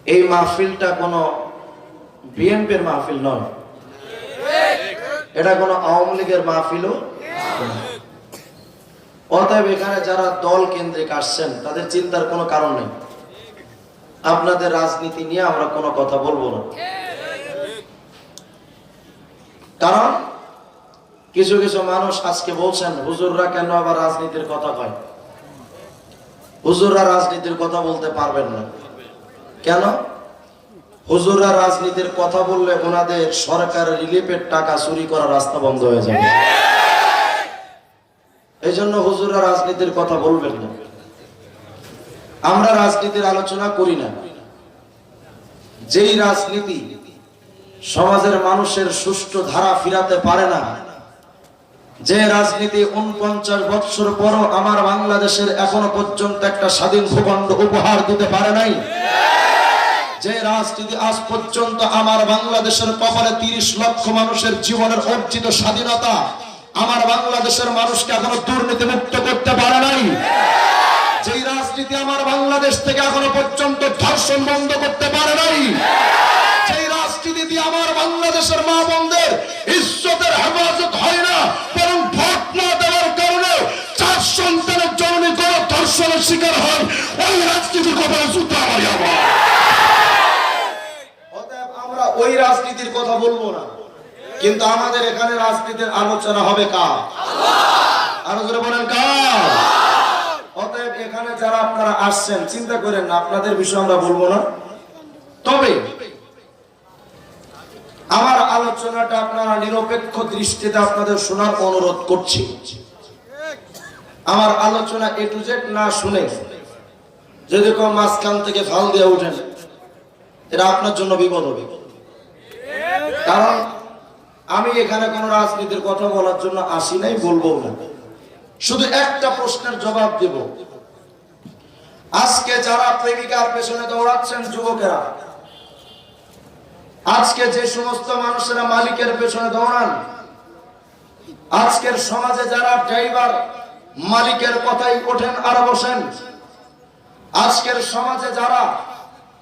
এই মাহফিলটা কোনো বিএনপির মাহফিল নয়, এটা কোনো আওয়ামী লীগের মাহফিলও। অতএব এখানে যারা দল কেন্দ্রিক আসছেন তাদের চিন্তার কোনো কারণ নেই। আপনাদের রাজনীতি নিয়ে আমরা কোনো কথা বলবো না, কারণ কিছু কিছু মানুষ আজকে বলছেন হুজুররা কেন আবার রাজনীতির কথা কয়। হুজুররা রাজনীতির কথা বলতে পারবেন না। কেন? হুজুররা রাজনীতির কথা বললে ওনাদের সরকারের রিলিফের টাকা চুরি করার রাস্তা বন্ধ হয়ে যাবে। এই জন্য হুজুররা রাজনীতির কথা বলবেন না। আমরা রাজনীতির আলোচনা করি না। যেই রাজনীতি সমাজের মানুষের সুষ্ঠু ধারা ফিরাতে পারে না, যে রাজনীতি 49 বছর পরও আমার বাংলাদেশের এখনো পর্যন্ত একটা স্বাধীন ভূখণ্ড উপহার দিতে পারে নাই, যে রাজনীতি আজ পর্যন্ত আমার বাংলাদেশের কপালে 30 লক্ষ মানুষের জীবনের অর্জিত স্বাধীনতা আমার বাংলাদেশের মানুষকে এখনো দুর্নীতি মুক্ত করতে পারে নাই, যেই রাজনীতি আমার বাংলাদেশ থেকে এখনো পর্যন্ত ধর্ষণ বন্ধ করতে পারে নাই, যেই রাজনীতি দিয়ে আমার বাংলাদেশের মা বোনদের ইজ্জতের হেফাজত হয় না, বরং ভোট না দেওয়ার কারণে 4 সন্তানের জননী করে ধর্ষণের শিকার হয়, ওই রাজনীতির কথা জুতা মারি আমার। অতএব আমরা ওই রাজনীতির কথা বলবো না, কিন্তু আমাদের এখানে রাজনীতির আলোচনা হবে কার? আরো জোরে বলেন কার? অতএব এখানে যারা আপনারা আসছেন চিন্তা করেন না, আপনাদের বিষয় আমরা বলবো না। তবে আমার আলোচনাটা আপনারা নিরপেক্ষ দৃষ্টিতে আপনাদের শোনার অনুরোধ করছি। আমার আলোচনা এ টু জেড না শুনে যদি কেউ মাঝখান থেকে ফাল দিয়ে উঠেন, এটা আপনার জন্য বিপদ হবে। কারণ আমি এখানে কোনো রাজনীতির কথা বলার জন্য আসি নাই, বলবো না। শুধু একটা প্রশ্নের জবাব দেব। আজকে যারা প্রেমিকার পেছনে দৌড়াচ্ছেন যুবকেরা, আজকে যে সমস্ত মানুষেরা মালিকের পেছনে দৌড়ান, আজকের সমাজে যারা ড্রাইভার মালিকের কথাই ওঠেন আর বসেন, আজকের সমাজে যারা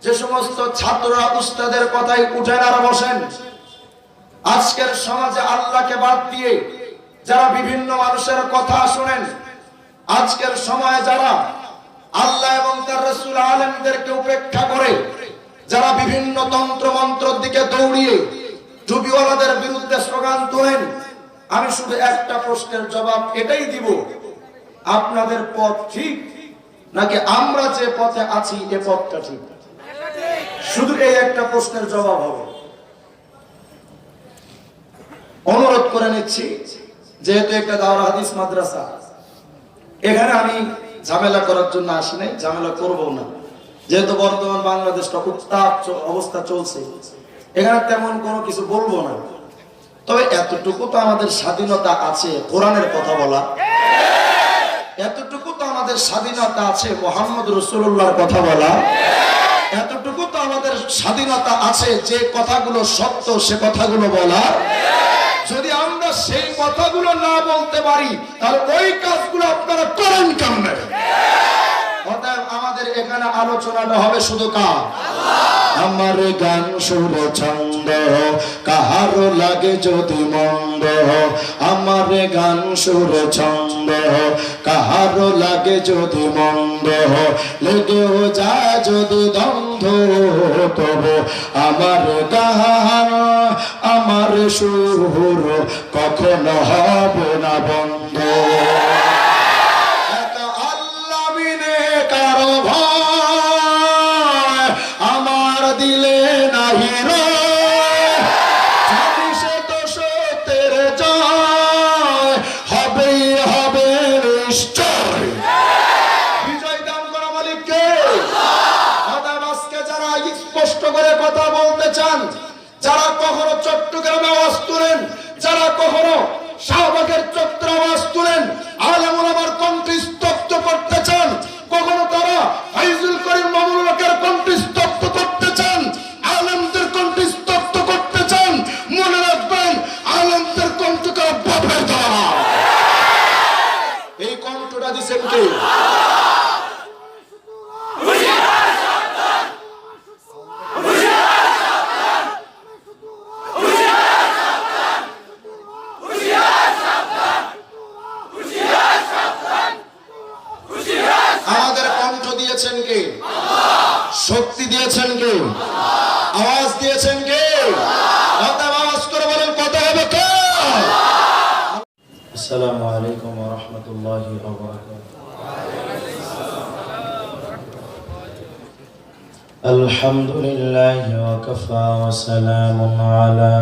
যে সমস্ত ছাত্ররা উস্তাদের কথাই উঠেন আর বসেন, আজকের সমাজে আল্লাহকে বাদ দিয়ে যারা বিভিন্ন মানুষের কথা শোনেন, আজকের সময়ে যারা আল্লাহ এবং তার রাসূল আলেমদেরকে উপেক্ষা করে যারা বিভিন্ন তন্ত্র মন্ত্রের দিকে দৌড়িয়ে টুপিওয়ালাদের বিরুদ্ধে স্লোগান তোলেন, আমি শুধু একটা প্রশ্নের জবাব এটাই দিব, আপনাদের পথ ঠিক নাকি আমরা যে পথে আছি এ পথটা ঠিক? শুধু এই একটা প্রশ্নের জবাব হবে। অনুরোধ করে নিচ্ছি, যেহেতু একটা দাওরা হাদিস মাদ্রাসা, এখানে আমি ঝামেলা করার জন্য আসি নাই, ঝামেলা করবো না। যেহেতু বর্তমান বাংলাদেশটা উত্তাপ অবস্থা চলছে, এখানে তেমন কোনো কিছু বলবো না। তবে এতটুকু তো আমাদের স্বাধীনতা আছে কোরআনের কথা বলা, এতটুকু তো আমাদের স্বাধীনতা আছে মুহাম্মদ রাসূলুল্লাহর কথা বলা, এতটুকু তো আমাদের স্বাধীনতা আছে যে কথাগুলো সত্য সে কথাগুলো বলা। যদি আমরা সেই কথাগুলো না বলতে পারি তাহলে ওই কাজগুলো আপনারা করেন কেমনে? অতএব আমাদের এখানে আলোচনাটা হবে শুধু কার? আমার গান সুর ছন্দ কাহারো লাগে যদি মন্দ, আমার গান সুর ছন্দ কাহারো লাগে যদি মন্দ, লেগেও যায় যদি দ্বন্দ্ব, তবু আমার গান আমার সুর কখনো হবে না বন্ধ। আমার দিলে নাহি সে তো সত্যের জয় হবেই হবে নিশ্চয়। বিজয় দান করা মালিককে। আজকে যারা স্পষ্ট করে কথা বলতে চান, যারা কখনো চট্টগ্রামে আওয়াজ তুলেন, যারা কখনো শাহবাগের চত্বরে আওয়াজ তুলেন, আলেম ওলামার কণ্ঠ স্তব্ধ করতে চান, কখনো তারা ফাইজুল করিম মামুনুলকের কণ্ঠ স্তব্ধ করতে চান, আলেমদের কণ্ঠ স্তব্ধ করতে চান, মনে রাখবেন আলেমদের কণ্ঠকে বাপের দেওয়া। এই কণ্ঠটা দিচ্ছেন কে? শক্তি দিয়েছেন কে? আওয়াজ দিয়েছেন কে? আওয়াজ করে বলেন কত হবে কে? আসসালামু আলাইকুম ওয়া রাহমাতুল্লাহি ওয়া বারাকাতুহু। আলহামদুলিল্লাহি ওয়া কাফা ওয়া সালামুন আলা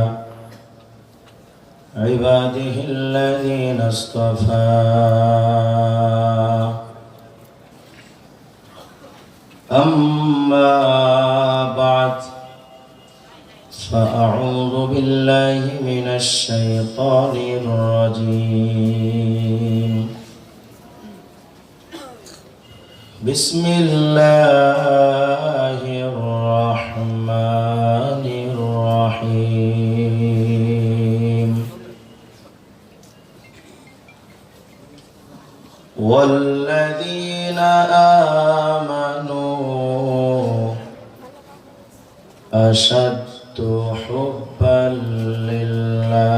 ইবাদিহিল্লাযীনা ইসতাফা। أما بعد فأعوذ بالله من الشيطان الرجيم. بسم الله الرحمن الرحيم. والذين آمنوا أشد حبا لله.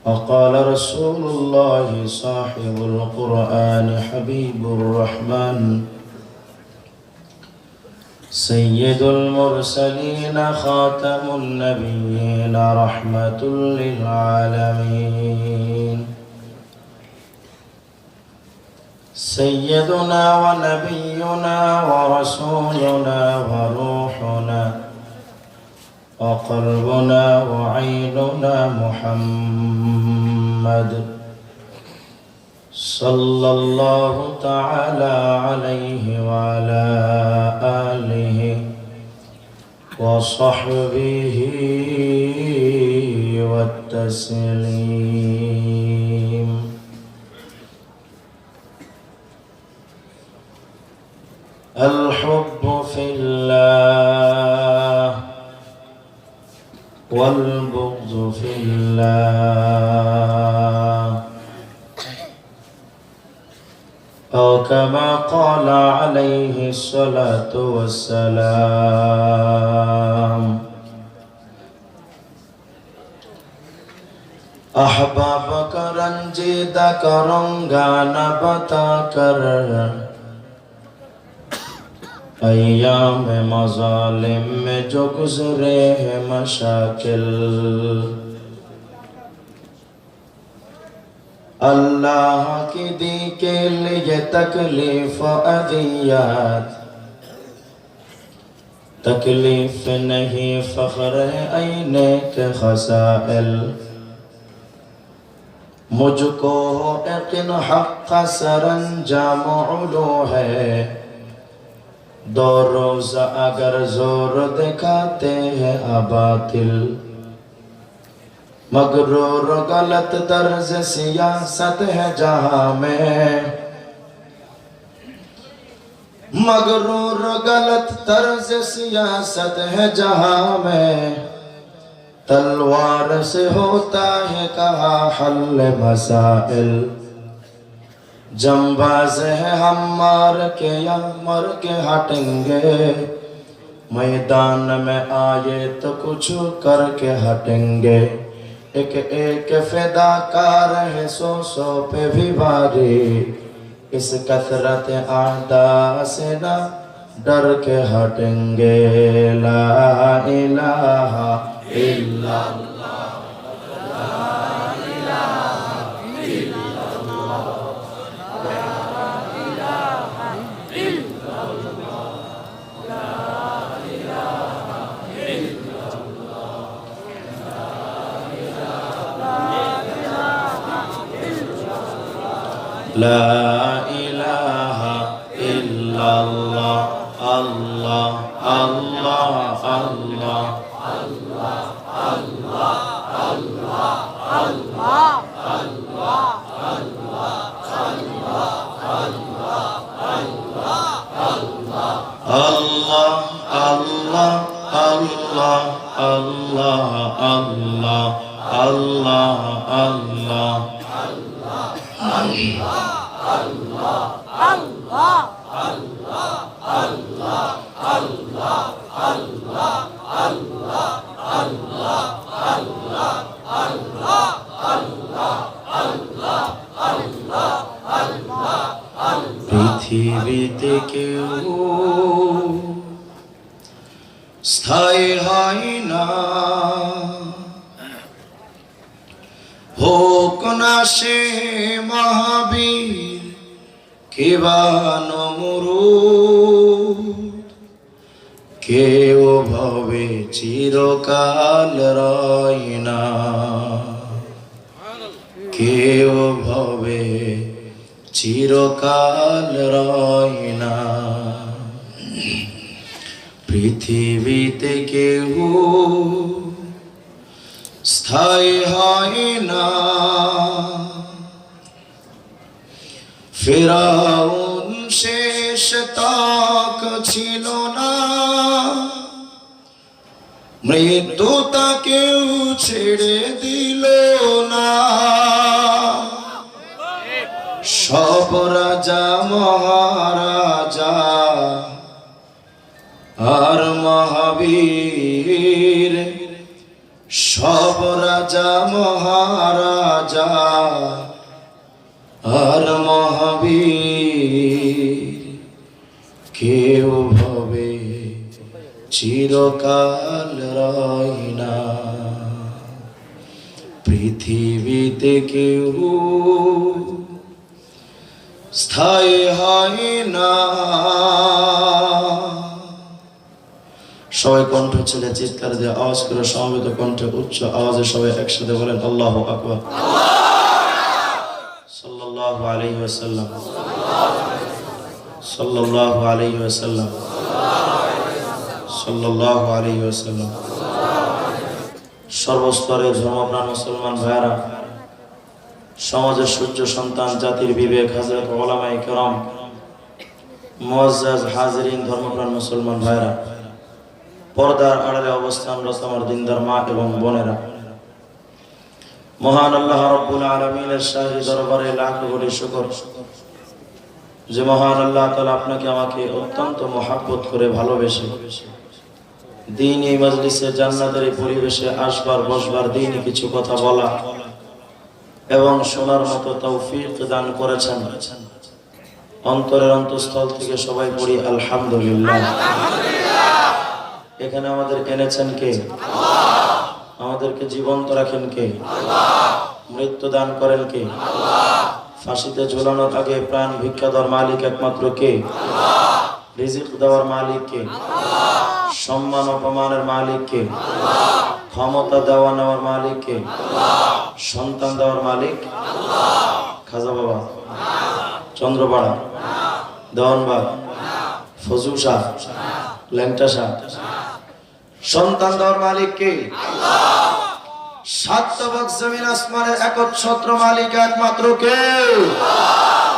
وقال رسول الله صاحب القرآن حبيب الرحمن سيد المرسلين خاتم النبيين رحمة للعالمين. سيدنا ونبينا ورسولنا وروحنا وقلبنا وعيننا محمد صلى الله تعالى عليه وعلى آله وصحبه والتسليم. الحب في الله والبغض في الله، أو كما قال عليه الصلاة والسلام: अहबाब का रंजीदा करूँगा न बता कर, अय्याम मज़ालिम में जो गुज़रे हैं मशाकिल। अल्लाह की दी के लिए तकलीफ अदियत, तकलीफ नहीं फ़ख्र ऐने के खसाइल। मुझको यकीन हक़ का सरंजाम उलू है, दो रोज़ अगर जोर दिखाते हैं अबातिल। मगरूर गलत तर्ज सियासत है जहां में, मगरूर गलत तर्ज सियासत है जहां में। तलवार से होता है कहा हल मसाइल। जंबाज है हम मार के या मर के हटेंगे, मैदान में आए तो कुछ करके हटेंगे। एक एक फिदाकार है सौ सौ पे भी भारी, इस कसरत आदा से ना डर के हटेंगे। ला इलाहा इल्लल्लाह, ला इलाहा इल्लल्लाह, ला इलाहा इल्लल्लाह, ला इलाहा इल्लल्लाह, ला इलाहा इल्लल्लाह। अल्लाह अल्लाह अल्लाह अल्लाह अल्लाह अल्लाह अल्लाह अल्लाह अल्लाह अल्लाह अल्लाह अल्लाह अल्लाह अल्लाह अल्लाह अल्लाह अल्लाह अल्लाह পৃথিবীতে কেউ স্থায়ী হয় না, হোক না সে মহাবীর কিবা নমরুদ, কেউ ভবে চিরকাল রয় না, কেউ ভবে চিরকাল রয় না। পৃথিবীতে কেউ স্থায়ী হয় না, ফিরআউন শেষ তক ছিল না, মৃত্যু তাকেও ছেড়ে দিল না। সব রাজা মহারাজা আর মহাবীর, সব রাজা মহারাজা আর মহাবীর, কেউ ভবে চিরকাল রয় না। পৃথিবীতে কেউ স্থায়ী হয় না। সবাই কণ্ঠ ছেলে চিৎকার দিয়ে আওয়াজ করে সমবেত কণ্ঠে উচ্চ আওয়াজে সবাই একসাথে বলেন আল্লাহু আকবার। সাল্লাল্লাহু আলাইহি ওয়াসাল্লাম, সাল্লাল্লাহু আলাইহি ওয়াসাল্লাম, সাল্লাল্লাহু আলাইহি ওয়াসাল্লাম। সর্বস্তরের ধর্মপ্রাণ মুসলমান ভাইরা, সমাজের সূর্য সন্তান, জাতির বিবেক, হযরত উলামায়ে কেরাম, মুআজ্জাজ হাজিরিন, ধর্মপ্রাণ মুসলমান ভাইরা, পর্দার আড়ালে অবস্থানরত আমার দিনদার মা এবং বোনেরা, মহান আল্লাহ রাব্বুল আলামিনের শাহী দরবারে লাখ কোটি শুকর যে মহান আল্লাহ তাআলা আপনাকে আমাকে অত্যন্ত মহব্বত করে ভালোবেসে দ্বীনি মজলিসে, জান্নাতের পরিবেশে আসবার বসবার, দ্বীনি কিছু কথা বলা এবং শোনার মতো তৌফিক দান করেছেন। অন্তরের অন্তঃস্থল থেকে সবাই পড়ি আলহামদুলিল্লাহ। এখানে আমাদের এনেছেন কে? আল্লাহ। আমাদেরকে জীবন্ত রাখেন কে? আল্লাহ। মৃত্যু দান করেন কে? আল্লাহ। ফাঁসিতে ঝোলানোর আগে প্রাণ ভিক্ষা দেওয়ার মালিক একমাত্র কে? আল্লাহ। রিজিক দেওয়ার মালিক কে? আল্লাহ। সম্মান অপমানের মালিক কে? আল্লাহ। ক্ষমতা দেওয়া নেওয়ার মালিক কে? আল্লাহ। সন্তান দেওয়ার মালিক? আল্লাহ। খাজা বাবা, চন্দ্রপাড়া, দেওয়ানবাগ, ফজু শাহ, ল্যাংটা শাহ, সন্তান দেওয়ার মালিক কে? আল্লাহ। সাত তবক জমিন আসমানের একচ্ছত্র মালিক একমাত্র কে? আল্লাহ।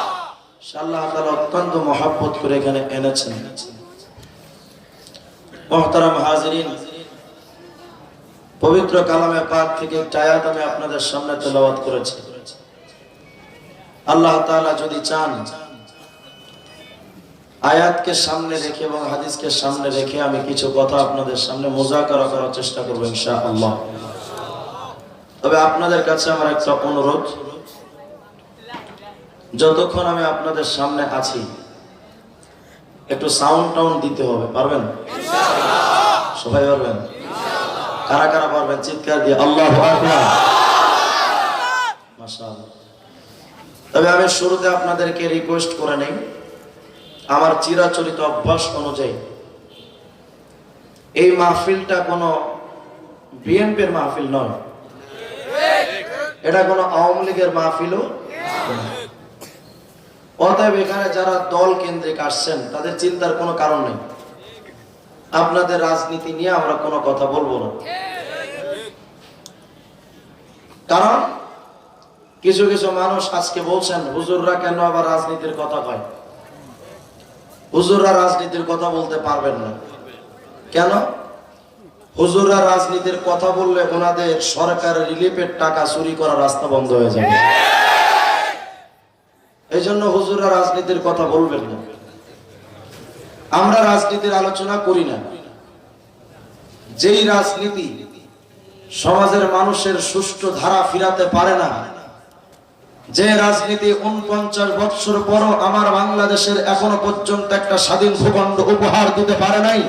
আল্লাহ তাআলা অত্যন্ত মহব্বত করে এখানে এনেছেন। মুহতারাম হাজিরিন, পবিত্র কালামে পাক থেকে একটা আয়াত আমি আপনাদের সামনে তেলাওয়াত করেছি। আল্লাহ তাআলা যদি চান, আয়াতকে সামনে রেখে এবং হাদিসকে সামনে রেখে আমি কিছু কথা আপনাদের সামনে মুযাকারা করার চেষ্টা করব ইনশাআল্লাহ। তবে আপনাদের কাছে আমার একটা অনুরোধ, যতক্ষণ আমি আপনাদের সামনে আছি একটু সাউন্ড টাউন দিতে হবে। পারবেন? ইনশাআল্লাহ। সবাই পারবেন? ইনশাআল্লাহ। কারা কারা পারবেন চিৎকার দিয়ে আল্লাহু আকবার। মাশাআল্লাহ। তবে আমি শুরুতে আপনাদেরকে রিকোয়েস্ট করে নেই, আমার চিরাচরিত অভ্যাস অনুযায়ী এই মাহফিলটা কোনো বিএনপির মাহফিল নয়, এটা কোনো আওয়ামী লীগের মাহফিলও। অতএব এখানে যারা দল কেন্দ্রিক আসছেন তাদের চিন্তার কোনো কারণ নেই। আপনাদের রাজনীতি নিয়ে আমরা কোনো কথা বলবো না, কারণ কিছু কিছু মানুষ আজকে বলছেন হুজুররা কেন আবার রাজনীতির কথা কয়। হুজুররা রাজনীতির কথা বলতে পারবেন না। কেন? হুজুররা রাজনীতির কথা বললে ওনাদের সরকারের রিলিফের টাকা চুরি করার রাস্তা বন্ধ হয়ে যাবে। এই জন্য হুজুররা রাজনীতির কথা বলবেন না। আমরা রাজনীতির আলোচনা করি না। যেই রাজনীতি সমাজের মানুষের সুষ্ঠু ধারা ফিরাতে পারে না, যে রাজনীতি 49 বছর পরও আমার বাংলাদেশের এখনো পর্যন্ত একটা স্বাধীন ভূখণ্ড উপহার দিতে পারে নাই,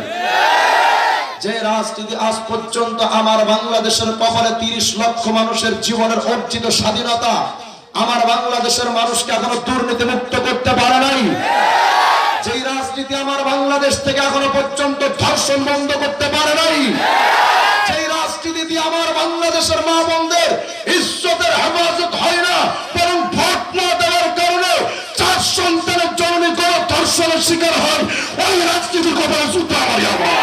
যে রাজনীতি আজ পর্যন্ত আমার বাংলাদেশের কপালে 30 লক্ষ মানুষের জীবনের অর্জিত স্বাধীনতা আমার বাংলাদেশের মানুষকে এখনো দুর্নীতি মুক্ত করতে পারে নাই, যে রাজনীতি আমার বাংলাদেশ থেকে এখনো পর্যন্ত ধর্ষণ বন্ধ করতে পারে নাই, যে রাজনীতি দিয়ে আমার বাংলাদেশের মা বোনদের ইজ্জতের হেফাজত হয় না, বরং ভোট না দেওয়ার কারণে 4 সন্তানের জননী কোনো ধর্ষণের শিকার হয়, ওই রাজনীতির কপালে জুতা মারি আমার।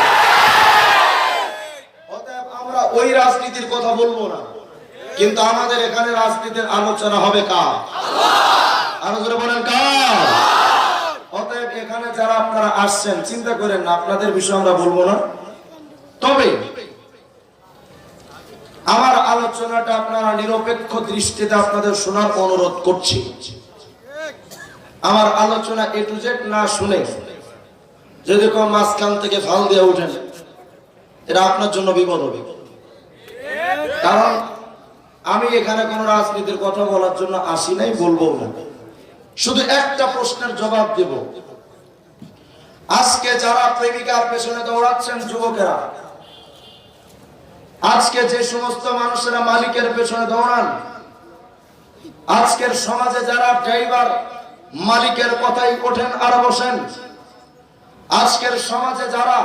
অতএব আমরা ওই রাজনীতির কথা বলবো না, কিন্তু আমাদের এখানে রাজনীতির আলোচনা হবে কার? আরো জোরে বলেন কার? অতএব এখানে যারা আপনারা আসছেন চিন্তা করেন না আপনাদের বিষয় আমরা বলবো না, তবে আমার আলোচনাটা আপনারা নিরপেক্ষ দৃষ্টিতে আপনাদের শোনার অনুরোধ করছি। আমার আলোচনা A to Z না শুনে যদি কোনো মাঝখান থেকে ফাল দিয়ে উঠেন, এটা আপনার জন্য বিপদ হবে। কারণ আমি এখানে কোনো রাজনীতির কথা বলার জন্য আসি নাই, বলবো না, শুধু একটা প্রশ্নের জবাব দেব। আজকে যারা প্রেমিকার পেছনে দৌড়াচ্ছেন যুবকেরা, আজকে যে সমস্ত মানুষেরা মালিকের পেছনে দৌড়ান, আজকের সমাজে যারা ড্রাইভার মালিকের কথাই ওঠেন আর বসেন, আজকের সমাজে যারা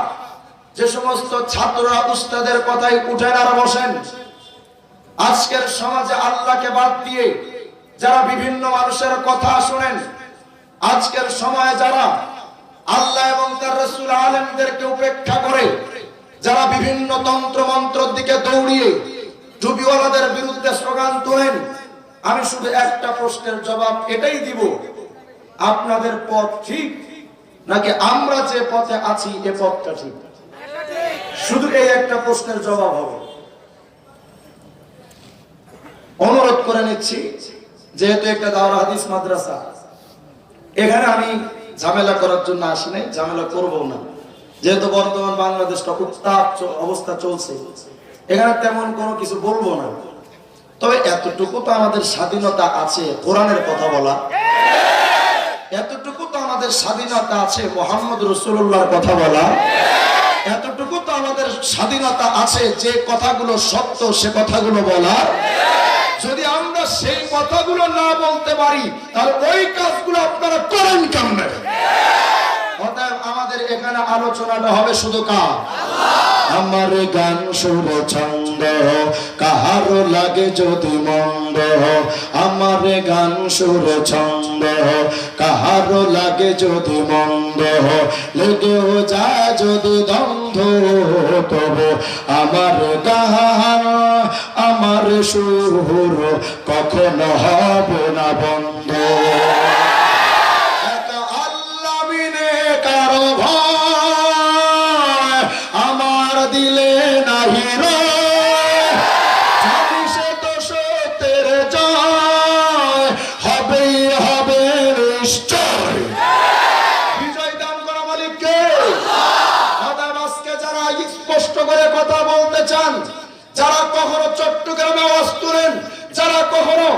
যে সমস্ত ছাত্ররা উস্তাদের কথাই উঠেন আর বসেন, আজকের সমাজে আল্লাহকে বাদ দিয়ে যারা বিভিন্ন মানুষের কথা শুনেন, আজকের সময়ে যারা আল্লাহ এবং তার রাসূল আলেমদেরকে উপেক্ষা করে যারা বিভিন্ন তন্ত্র মন্ত্রের দিকে দৌড়িয়ে টুপিওয়ালাদের বিরুদ্ধে স্লোগান তোলেন, আমি শুধু একটা প্রশ্নের জবাব এটাই দিব, আপনাদের পথ ঠিক নাকি আমরা যে পথে আছি এ পথটা ঠিক? শুধু এই একটা প্রশ্নের জবাব হবে। অনুরোধ করে নিচ্ছি, যেহেতু একটা দাওরা হাদিস মাদ্রাসা, এখানে আমি ঝামেলা করার জন্য আসি নাই, ঝামেলা করবো না, যেহেতু বর্তমান বাংলাদেশটা উত্তাপ অবস্থা চলছে, এখানে তেমন কোনো কিছু বলবো না। তবে এতটুকু তো আমাদের স্বাধীনতা আছে কোরআনের কথা বলা, এতটুকু তো আমাদের স্বাধীনতা আছে মুহাম্মদ রাসূলুল্লাহর কথা বলা, এতটুকু তো আমাদের স্বাধীনতা আছে যে কথাগুলো সত্য সে কথাগুলো বলা। যদি আমরা সেই কথাগুলো না বলতে পারি তাহলে ওই কাজগুলো আপনারা করেন কেমনে? অতএব আমাদের এখানে আলোচনাটা হবে শুধু কার? আমার গান সুরে ছন্দ কাহারো লাগে যদি মন্দ, আমার গান সুরে ছন্দ কাহারো লাগে যদি মন্দ, লেগেও যায় যদি দ্বন্দ্ব, তবু আমার গান আমার সুর কখনো হবে না বন্ধ। যারা কখনো চট্টগ্রামে আওয়াজ তুলেন, যারা কখনো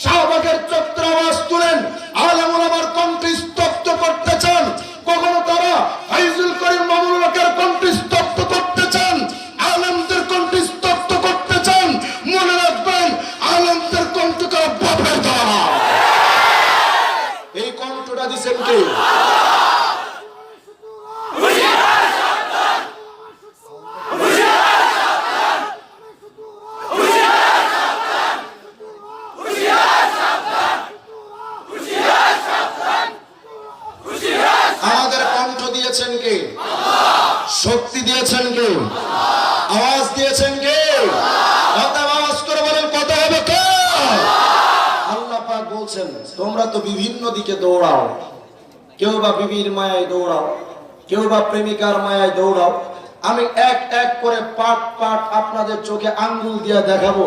শাহবাগের চত্বরে আওয়াজ তুলেন, আলেম ওলামার কণ্ঠ স্তব্ধ করতে চান, কখনো তারা ফাইজুল করিম মামুনুল হকের কণ্ঠ স্তব্ধ করতে চান, আলেমদের কণ্ঠ স্তব্ধ করতে চান, মনে রাখবেন আলেমদের কণ্ঠ তারা বাপের দ্বারা। এই কণ্ঠটা দিচ্ছেন কে? শক্তি দিয়েছেন কে? আওয়াজ দিয়েছেন কে? আওয়াজ করে বলেন কথা হবে কে? আল্লাহ পাক বলছেন তোমরা তো বিভিন্ন দিকে দৌড়াও, কেউ বা বিবির মায়ায় দৌড়াও, কেউ বা প্রেমিকার মায়ায় দৌড়াও। আমি এক এক করে পাট পাট আপনাদের চোখে আঙ্গুল দিয়ে দেখাবো,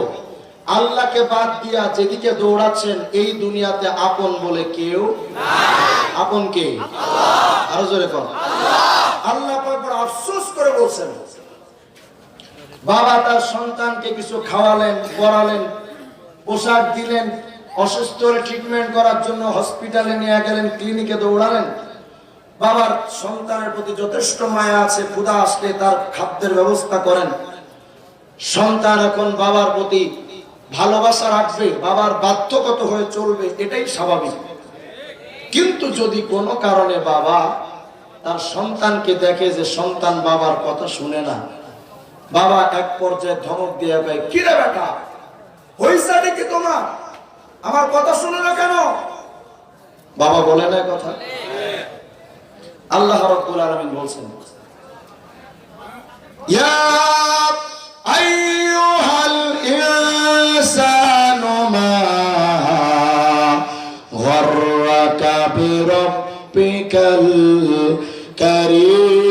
আল্লাহকে বাদ দিয়া যেদিকে দৌড়াচ্ছেন এই দুনিয়াতে আপন বলে কেউ নাই। আপন কে? আরো জোরে বল। আল্লাহ পাক বড় আফসোস করে বলছেন, বাবা তার সন্তানকে কিছু খাওয়ালেন, পরালেন, পোশাক দিলেন, অসুস্থ হলে ট্রিটমেন্ট করার জন্য হসপিটালে নিয়ে গেলেন, ক্লিনিকে দৌড়ালেন। বাবার সন্তানের প্রতি যথেষ্ট মায়া আছে, ক্ষুধা আসলে তার খাদ্যের ব্যবস্থা করেন। সন্তান এখন বাবার প্রতি ভালোবাসা রাখবে, বাবার বাধ্যগত হয়ে চলবে, এটাই স্বাভাবিক। কিন্তু যদি কোনো কারণে বাবা তার সন্তানকে দেখে যে সন্তান বাবার কথা শুনে না, বাবা এক পর্যায়ে ধমক দিয়ে কয়, কি রে বেটা, হইছে নাকি তোমার, আমার কথা শুনে না কেন? বাবা বলে না কথা। আল্লাহ রাব্বুল আলামিন বলছেন, ইয়া আইয়ুহাল ইনসানু মা গররাকা বিরাব্বিকাল কারীম।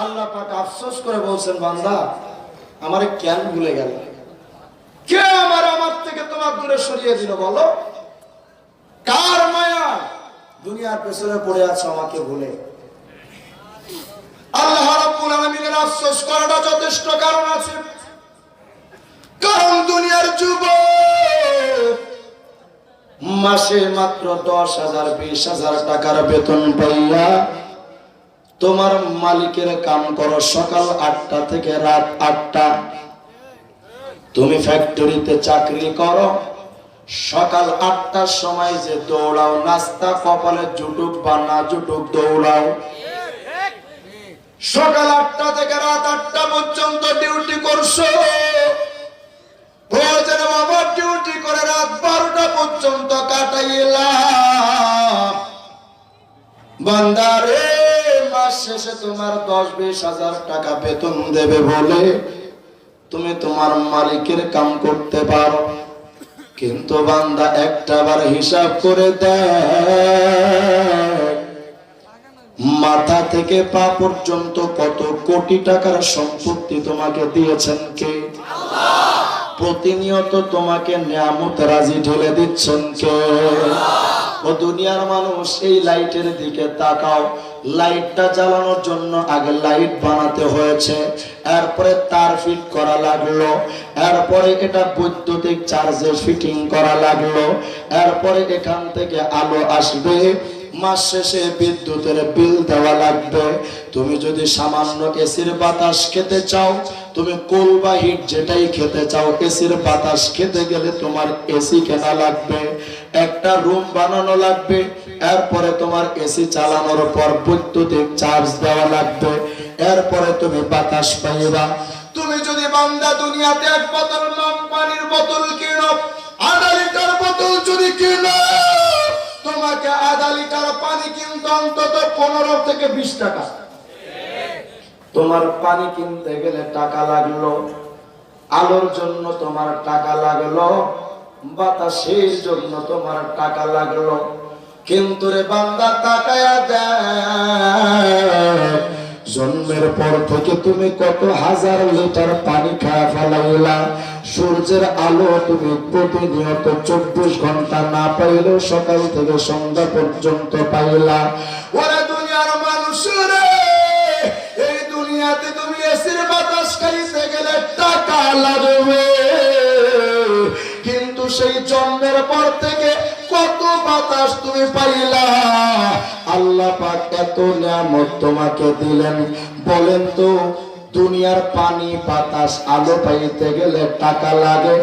আল্লাহ পাক আফসোস করে বলছেন, বান্দা আমারে কেন ভুলে গেল? কে আমার থেকে তোমার দূরে সরিয়ে দিল বলো? কার মায়া দুনিয়ার পেছনে পড়ে আছে আমাকে ভুলে? আল্লাহ রাব্বুল আলামিনের আফসোস করাটা যথেষ্ট কারণ আছে। কারণ দুনিয়ার যুবক মাসে মাত্র 10,000 20,000 টাকার বেতন পাইয়া তোমার মালিকের কাম করো সকাল 8টা থেকে রাত 8টা। তুমি ফ্যাক্টরিতে চাকরি করো, সকাল 8টার সময় যে দৌড়াও, নাস্তা কপালে জুটুক বা না জুটুক দৌড়াও। সকাল 8টা থেকে রাত 8টা পর্যন্ত ডিউটি করছো, প্রয়োজনে বাবা ডিউটি করে রাত 12টা পর্যন্ত কাটাইলাম। বান্দারে মাস শেষে তোমার 10-20,000 টাকা বেতন দেবে বলে তুমি তোমার মালিকের কাম করতে পারো, কিন্তু বান্দা একটাবার হিসাব করে দেখ মাথা থেকে পা পর্যন্ত কত কোটি টাকার সম্পত্তি তোমাকে দিয়েছেন কে? আল্লাহ। প্রতিনিয়ত তোমাকে নিয়ামত রাজি ঢেলে দিচ্ছেন কে? ও দুনিয়ার মানুষ, এই লাইটের দিকে তাকাও। লাইটটা জ্বালানোর জন্য আগে লাইট বানাতে হয়েছে, এরপরে তার ফিট করা লাগলো, এরপরে এটা বৈদ্যুতিক চার্জে ফিটিং করা লাগলো, এরপরে এখান থেকে আলো আসবে, মাস শেষে বিদ্যুতের বিল দেওয়া লাগবে। তুমি যদি সামান্য এসির বাতাস খেতে চাও, তুমি কোল বা হিট যেটাই খেতে চাও, এসির বাতাস খেতে গেলে তোমার এসি কেনা লাগবে, একটা রুম বানানো লাগবে, এরপরে তোমার এসি চালানোর পর বৈদ্যুতিক চার্জ দেওয়া লাগবে, এরপরে তুমি বাতাস পাইবা। তুমি যদি বান্দা দুনিয়াতে এক বোতল পানির বোতল কিনো, 1/2 লিটার বোতল যদি কিনো, তোমাকে 1/2 লিটার পানি কিনতে অন্তত 15 থেকে 20 টাকা। তোমার পানি কিনতে গেলে টাকা লাগলো, আলোর জন্য তোমার টাকা লাগলো, বাতাসের জন্য তোমার টাকা লাগলো। কিন্তু রে বান্দা তাকায়া দেখ, জন্মের পর থেকে তুমি কত হাজার লিটার পানি খাওয়া ফেলাইলা। সূর্যের আলো তুমি প্রতিনিয়ত 24 ঘন্টা না পাইলেও সকাল থেকে সন্ধ্যা পর্যন্ত পাইলা। ওরে দুনিয়ার মানুষ রে, এই দুনিয়াতে তুমি এসির বাতাস খাইতে গেলে টাকা লাগবে, কিন্তু সেই জন্মের পর থেকে কত বাতাস তুমি পাইলা। আল্লাহ পাক এত নিয়ামত তোমাকে দিলেন, বলেন তো দুনিয়ার পানি বাতাস আলো পাইতে গেলে টাকা লাগে,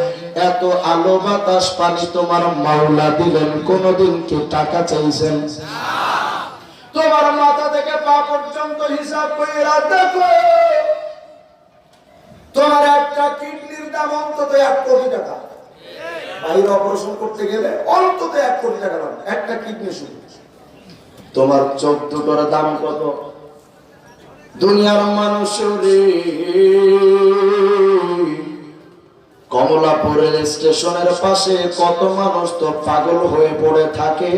এত আলো বাতাস পানি তোমার মাওলা দিলেন, কোনদিন কি টাকা চাইছেন? তোমার মাথা থেকে পা পর্যন্ত হিসাব করে দেখো, তোমার একটা কিডনির দাম অন্তত 1 কোটি টাকা। বাইরে অপারেশন করতে গেলে অন্তত 1 কোটি টাকা লাগবে একটা কিডনি শুধু। তোমার চোখ দুটোর দাম কত? দুনিয়ার মানুষ রে, কমলাপুর রেল স্টেশনের পাশে কত মানুষ তো পাগল হয়ে পড়ে থাকে,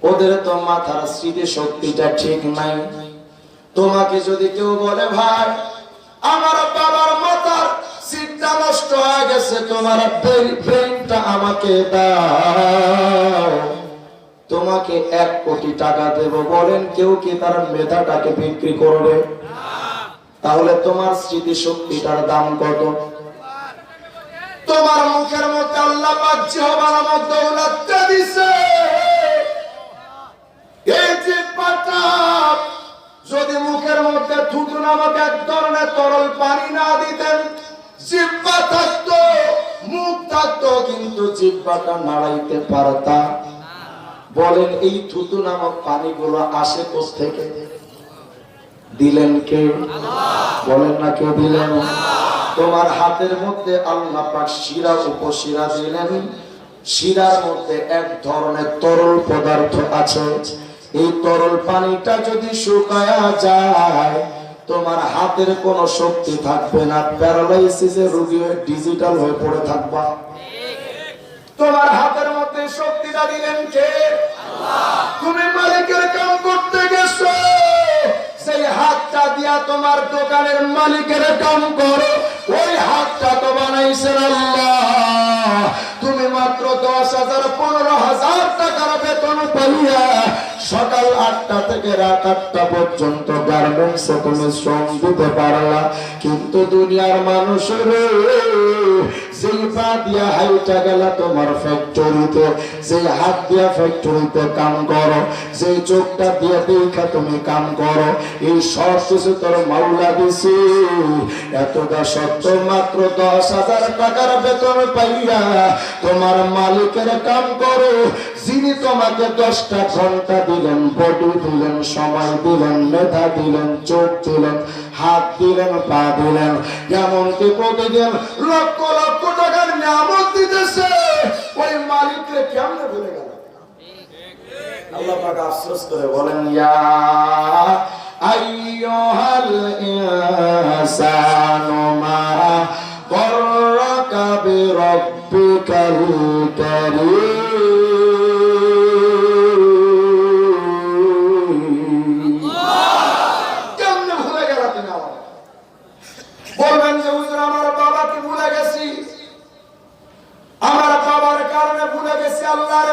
ওদের তো মাথার স্মৃতি শক্তিটা ঠিক নাই। তোমাকে যদি কেউ বলে ভাই আমার বাবার মাথার সিটটা নষ্ট হয়ে গেছে, তোমার ব্রেনটা আমাকে দাও, তোমাকে 1 কোটি টাকা দেব, বলেন কেউ কি তার মেধাটাকে বিক্রি করবে? তাহলে তোমার স্মৃতি শক্তিটার দাম কত? তোমার মুখের মধ্যে আল্লাহ পাক জিহ্বার মধ্যে দৌলতটা দিছে। এই জিহ্বাটা যদি মুখের মধ্যে থুতু নামক এক ধরনের তরল পানি না দিতেন, জিহ্বা থাকতো, মুখ থাকতো, কিন্তু জিহ্বাটা নাড়াইতে পারতা। বলেন এই থুতু নামক পানিগুলো আসে কোথা থেকে? দিলেন কে? বলেন না কে দিলেন? তোমার হাতের মধ্যে আল্লাহ পাক শিরা উপশিরা দিলেন। শিরার মধ্যে এক ধরনের তরল পদার্থ আছে। এই তরল পানিটা যদি শুকায়া যায়, তোমার হাতের কোনো শক্তি থাকবে না, প্যারালাইসিসের রোগী হয়ে ডিজিটাল হয়ে পড়ে থাকবা। তোমার হাতের মধ্যে শক্তিটা দিলেন কে? আল্লাহ। তুমি মালিকের কাম করতে গেছো, সেই হাতটা দিয়া তোমার দোকানের মালিকের কাম করো, ওই হাতটা তো বানাইছেন আল্লাহ। তুমি মাত্র 10,000 15,000 টাকার বেতন পাইয়া সকাল 8টা থেকে রাত 8টা পর্যন্ত গার্মেন্টসে তুমি শ্রম দিতে পারলা, কিন্তু দুনিয়ার মানুষের যেই পা দিয়া হাইটা গেলা তোমার ফ্যাক্টরিতে, যেই হাত দিয়া ফ্যাক্টরিতে কাম করো, যেই চোখটা দিয়ে দেখা তুমি কাম করো, এই সব কিছু তোর মাওলা দিছে। এতটা সত্য মাত্র 10,000 টাকার বেতন পাইয়া তোমার মালিকের কাম করো, যিনি তোমাকে 10টা ঘন্টা দিলেন, বডি দিলেন, সময় দিলেন, মেধা দিলেন, চোখ দিলেন, হাত দিলেন, পা দিলেন, এমনকি প্রতিদিন লক্ষ লক্ষ টাকার নিয়ামত দিতেছে, ওই মালিককে কেমনে ভুলে গেল? আল্লাহ পাক আফসোস করে বলেন, ইয়া আইয়ুহাল ইনসানু মা গররাকা বিরাব্বিকাল কারীম। কেমনে ভুলে গেল তুমি? বলবেন যে হুজুর আমার বাবাকে ভুলে গেছি, আমার বাবার কারণে ভুলে গেছি, আল্লাহর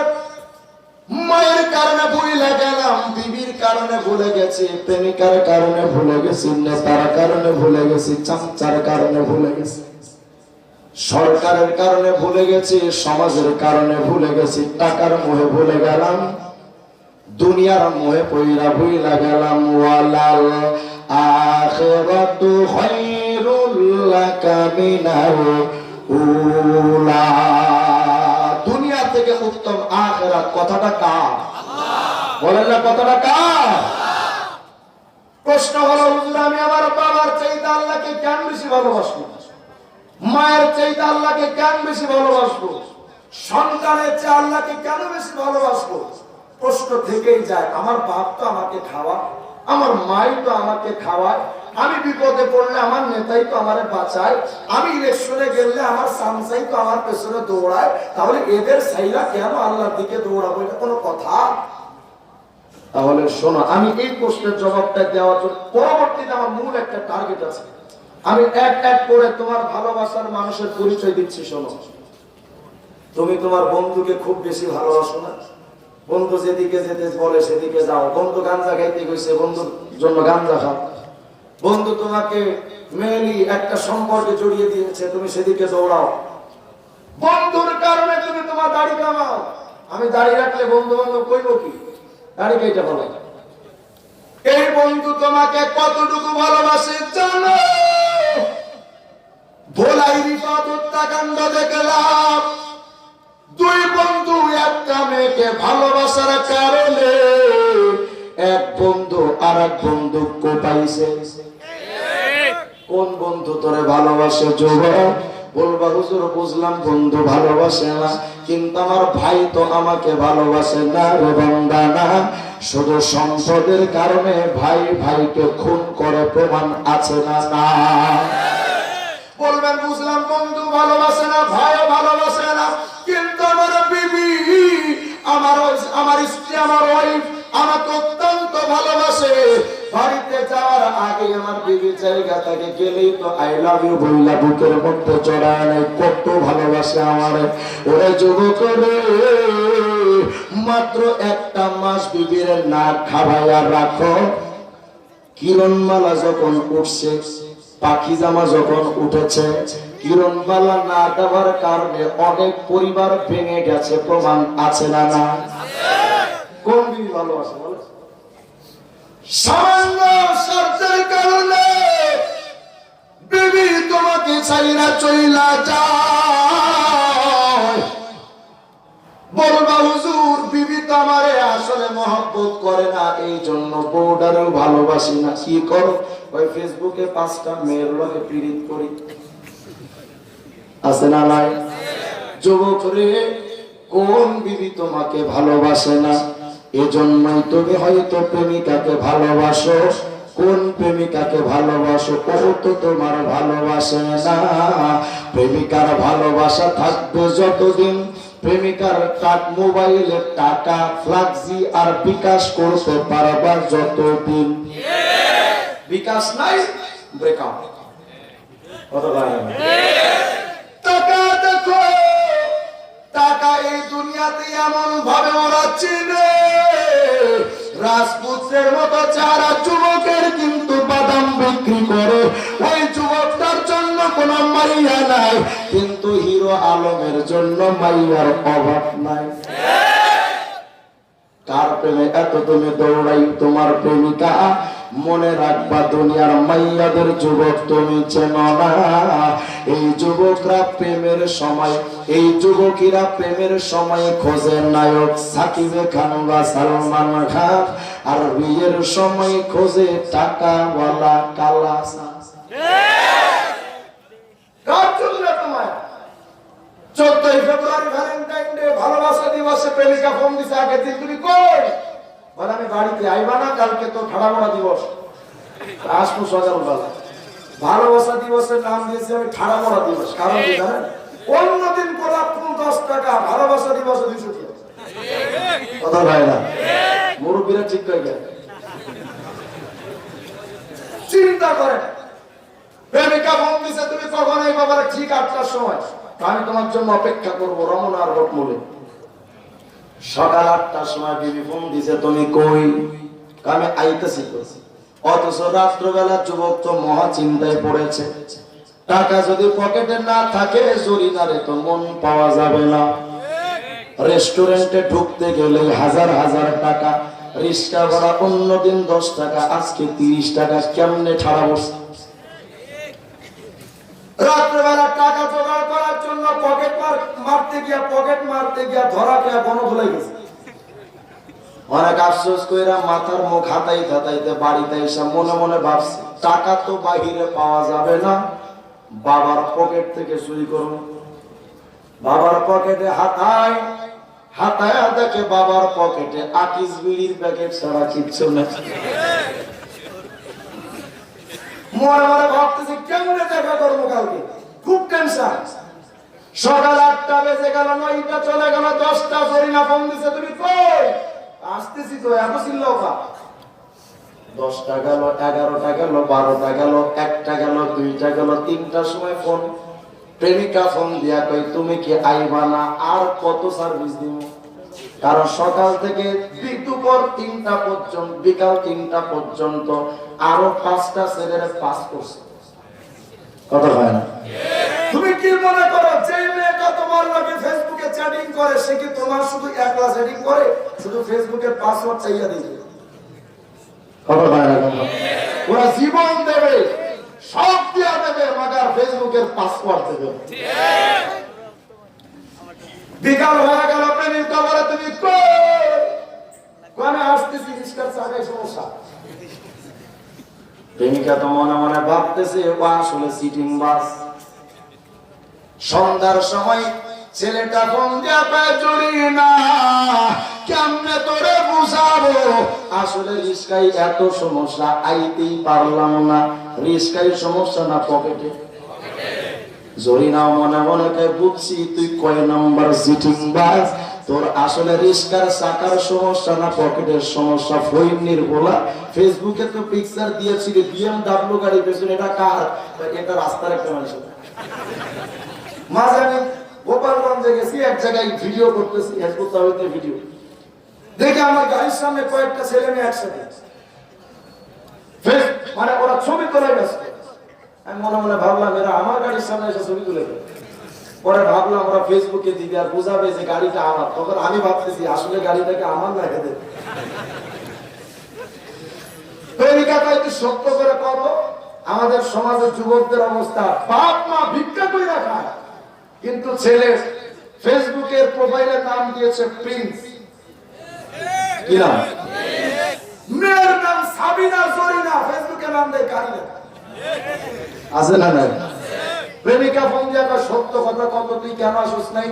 মায়ের কারণে ভুলে গেলাম, বিবির কারণে ভুলে গেছি, প্রেমিকার কারণে ভুলে গেছি, নেতার কারণে ভুলে গেছি, চামচার কারণে ভুলে গেছি, সরকারের কারণে ভুলে গেছি, সমাজের কারণে ভুলে গেছি, টাকার মোহে ভুলে গেলাম, দুনিয়ার মোহে পইরা ভুইলা গেলাম। ওয়ালাল আখিরাতু খায়রুল লাকা মিনাল উলা। দুনিয়া থেকে উত্তম আখিরাত। কথাটা কার? আল্লাহ। বলেন না কথাটা কার? প্রশ্ন হলো, হুজুর আমি আমার বাবার চাইতে আল্লাহকে কেন বেশি ভালোবাসবো? মায়ের চাইতে আল্লাহকে কেন বেশি ভালোবাসবো? সন্তানের চেয়ে আল্লাহকে কেন বেশি ভালোবাসবো? প্রশ্ন থেকেই যায়। আমার বাপ তো আমাকে খাওয়ায়, আমার মাই তো আমাকে খাওয়ায়, আমি বিপদে পড়লে আমার নেতাই তো আমারে বাঁচায়, আমি ইলেকশনে গেলে আমার সামসাই তো আমার পেছনে দৌড়ায়, তাহলে এদের সাইরা কেন আল্লাহর দিকে দৌড়াবো? এটা কোনো কথা? তাহলে শোনো, আমি এই প্রশ্নের জবাবটা দেওয়ার জন্য পরবর্তীতে আমার মূল একটা টার্গেট আছে। আমি এক এক করে তোমার ভালোবাসার মানুষের পরিচয় দিচ্ছি। শোনো, তুমি তোমার বন্ধুকে খুব বেশি ভালোবাসো না? বন্ধু যেদিকে যেতে বলে সেদিকে যাও। বন্ধু গাঞ্জা খাইতে গেছে, বন্ধুর জন্য গাঞ্জা খাও। বন্ধু তোমাকে মেলি একটা সম্পর্কে জড়িয়ে দিয়েছে, তুমি সেদিকে দৌড়াও। বন্ধুর কারণে তুমি তোমার দাড়ি কামাও। আমি দাড়ি রাখলে বন্ধু বান্ধব কইব কি? দাড়ি কেটে বলে। এই বন্ধু তোমাকে কতটুকু ভালোবাসে জানো? ভোলাই রিফাত হত্যাকাণ্ড দেখলাম, দুই বন্ধু একটা মেয়েকে ভালোবাসার কারণে এক বন্ধু আর এক বন্ধু কোপাইছে। কোন বন্ধু তোরে ভালোবাসে? যুবক বলবা, হুজুর বুঝলাম বন্ধু ভালোবাসে না, কিন্তু আমার ভাই তো আমাকে ভালোবাসে না রে বান্দা না। শুধু সম্পদের কারণে ভাই ভাইকে খুন করে, প্রমাণ আছে না? না। বলবেন বুঝলাম বন্ধু ভালোবাসে না, ভাইও ভালোবাসে না, কিন্তু আমার বিবি, আমার স্ত্রী, আমার ওয়াইফ আমাকে অত্যন্ত ভালোবাসে। বাড়িতে যাওয়ার আগে আমার বিবি জায়গা থেকে গেলেই তো আই লাভ ইউ বইলা বুকের মধ্যে চড়ায় নাই, কত ভালোবাসে আমারে। ওরে যুবক রে, মাত্র একটা মাস বিবির না খাওয়াইয়া রাখো, কিরণমালা যখন উঠছে, পাখি জামা যখন উঠেছে, কিরণমালা না দেওয়ার কারণে অনেক পরিবার ভেঙে গেছে, প্রমাণ আছে না না? কোন বিবি ভালোবাসে বলে? সামান্য স্বার্থের কারণে বিবি তোমাকে ছাইরা চইলা যায়। বলবা হুজুর বিবি তো আমারে আসলে মহব্বত করে না, এই জন্য বউডারেও ভালোবাসি না। কি করো? ওই ফেসবুকে 5টা মেয়ের লগে পীড়িত করি, আছে না নাই? যুবক রে, কোন বিবি তোমাকে ভালোবাসে না? এজন্যই তুমি হয়তো প্রেমিকাকে ভালোবাসো। কোন প্রেমিকাকে ভালোবাসো? ও তো তোমার ভালোবাসে না। প্রেমিকার ভালোবাসা থাকবে যতদিন, প্রেমিকার মোবাইলে টাকা ফ্লাক্সি আর বিকাশ করতে পারবা যতদিন। বিকাশ নাই, ব্রেকআপ। টাকা দেখো, টাকা এই দুনিয়াতে এমন ভাবে ওরা চিনে, রাজপুত্রের মতো যারা যুবকের কিন্তু বাদাম বিক্রি করে, ওই যুবকটার জন্য কোনো মাইয়া নাই, কিন্তু হিরো আলমের জন্য মাইয়ার অভাব নাই। কার প্রেমে এত তুমি দৌড়াই? তোমার প্রেমিকা। মনে রাখবা দুনিয়ার মাইয়াদের যুবক তুমি চেনো না। এই যুবকরা প্রেমের সময়, এই যুবকেরা প্রেমের সময় খোঁজে নায়ক সাকিব খান বা সালমান খান, আর বিয়ের সময় খোঁজে টাকাওয়ালা কালা। কার জন্য তোমার 14 ফেব্রুয়ারি ভ্যালেন্টাইন ডে ভালোবাসা দিবসে প্রেমিকা ফোন দিছে, আগের দিন তুমি কই? বলে আমি বাড়িতে আইবা না, কালকে তো ঠাড়ামোড়া দিবস, আসবো সকালবেলা। ভালোবাসা দিবসের নাম দিয়েছে আমি ঠাড়ামোড়া দিবস। কারণ কি জানেন? অন্যদিন গোলাপ ফুল 10 টাকা, ভালোবাসা দিবসে 200 টাকা। কথা ভাই না, মুরব্বীরা ঠিক করে গেল। চিন্তা করেন, প্রেমিকা ফোন দিছে তুমি কখন আইবা? বলে ঠিক 8টার সময়। আমি তোমার জন্য অপেক্ষা করবো রমনার রোডমূলে। সকাল 8টার সময় বিবি ফোন দিছে, তুমি কই? আমি আইতেছি। অথচ রাত্রবেলা যুবক তো মহা চিন্তায় পড়েছে। টাকা যদি পকেটে না থাকে, জরিনারে তো মন পাওয়া যাবে না। রেস্টুরেন্টে ঢুকতে গেলে হাজার হাজার টাকা, রিক্সা ভাড়া অন্যদিন 10 টাকা, আজকে 30 টাকা, কেমনে ছাড়া বসে? রাত্রেবেলা টাকা জোগাড় করার জন্য পকেট মারতে গিয়া ধরা খেয়া কোনো ভুলে গেছে। অনেক আফসোস কইরা মাথার মুখ হাতাইতে বাড়িতে এসে মনে মনে ভাবছে, টাকা তো বাহিরে পাওয়া যাবে না, বাবার পকেট থেকে চুরি করব। বাবার পকেটে হাতায় দেখে বাবার পকেটে আকিস বিড়ির প্যাকেট ছাড়া কিচ্ছু নেই। মনে মনে ভাবতেছি কেমনে দেখা করবো কালকে, খুব টেনশন। সকাল 8টা বেজে গেল, 9টা চলে গেল, 10টা জরিনা ফোন দিছে, তুমি কই? আসতেছি তো, এত চিল্লাওকা। 10টা গেল, 11টা গেল, 12টা গেল, 1টা গেল, 2টা গেল, 3টার সময় ফোন। প্রেমিকা ফোন দিয়া কই, তুমি কি আইবা না? আর কত সার্ভিস দিব? কারণ সকাল থেকে দুপুর 3টা পর্যন্ত, বিকাল 3টা পর্যন্ত আরো 5টা ছেলের পাস করছে। কথা হয় না? তুমি কি মনে করো যে মেয়েটা তোমার লগে ফেসবুকে চ্যাটিং করে, সে কি তোমার শুধু একলা চ্যাটিং করে, শুধু ফেসবুকের পাসওয়ার্ড চাইয়া দিবে? কথা হয় না? ওরা জীবন দেবে, সব দিয়া দেবে, মাগার ফেসবুকের পাসওয়ার্ড দেবে। বিকাল হয়ে গেল, প্রেমিক বলে তুমি কই? কোনে আসতেছি, রিস্কার চাকায় সমস্যা। প্রেমিকা তো মনে মনে ভাবতেছে ও আসলে সিটিং বাস। সন্ধ্যার সময় ছেলেটা ফোন দিয়া পায়, জড়ি না, কেমনে তোরে বুঝাবো? আসলে রিস্কাই এত সমস্যা, আইতেই পারলাম না। রিস্কাই সমস্যা না পকেটে? জরিনাও মনে মনে কে বুঝছি তুই কয় নাম্বার সিটিং বাস। তোর আসলে রিস্কার চাকার সমস্যা না পকেটের সমস্যা। ফইনির বলা ফেসবুকে তো পিকচার দিয়েছিল BMW গাড়ি পেছনে, এটা কার? এটা রাস্তার একটা মানুষ। মাঝে আমি গোপালগঞ্জে গেছি, এক জায়গায় ভিডিও করতেছি, ভিডিও দেখে আমার গাড়ির সামনে কয়েকটা ছেলে মেয়ে একসাথে মানে ওরা ছবি তোলা গেছে। আমি মনে মনে ভাবলাম এরা আমার গাড়ির সামনে এসে ছবি তুলে দেবে। পরে ভাবলাম ওরা ফেসবুকে দিবে আর বোঝাবে যে গাড়িটা আমার। তখন আমি ভাবতেছি আসলে গাড়িটাকে আমার না খেতে। প্রেমিকা কয়েকটি সত্য করে করো। আমাদের সমাজের যুবকদের অবস্থা, বাপ মা ভিক্ষা করে রাখায়, কিন্তু ছেলে ফেসবুকের প্রোফাইলের নাম দিয়েছে প্রিন্স। কি নাম? মেয়ের নাম সাবিনা জরিনা, ফেসবুকে নাম দেয় কারিনা। আছে না নাই? প্রেমিকা ফোন দিয়ে সত্য কথা কত, তুই কেন আসিস নাই?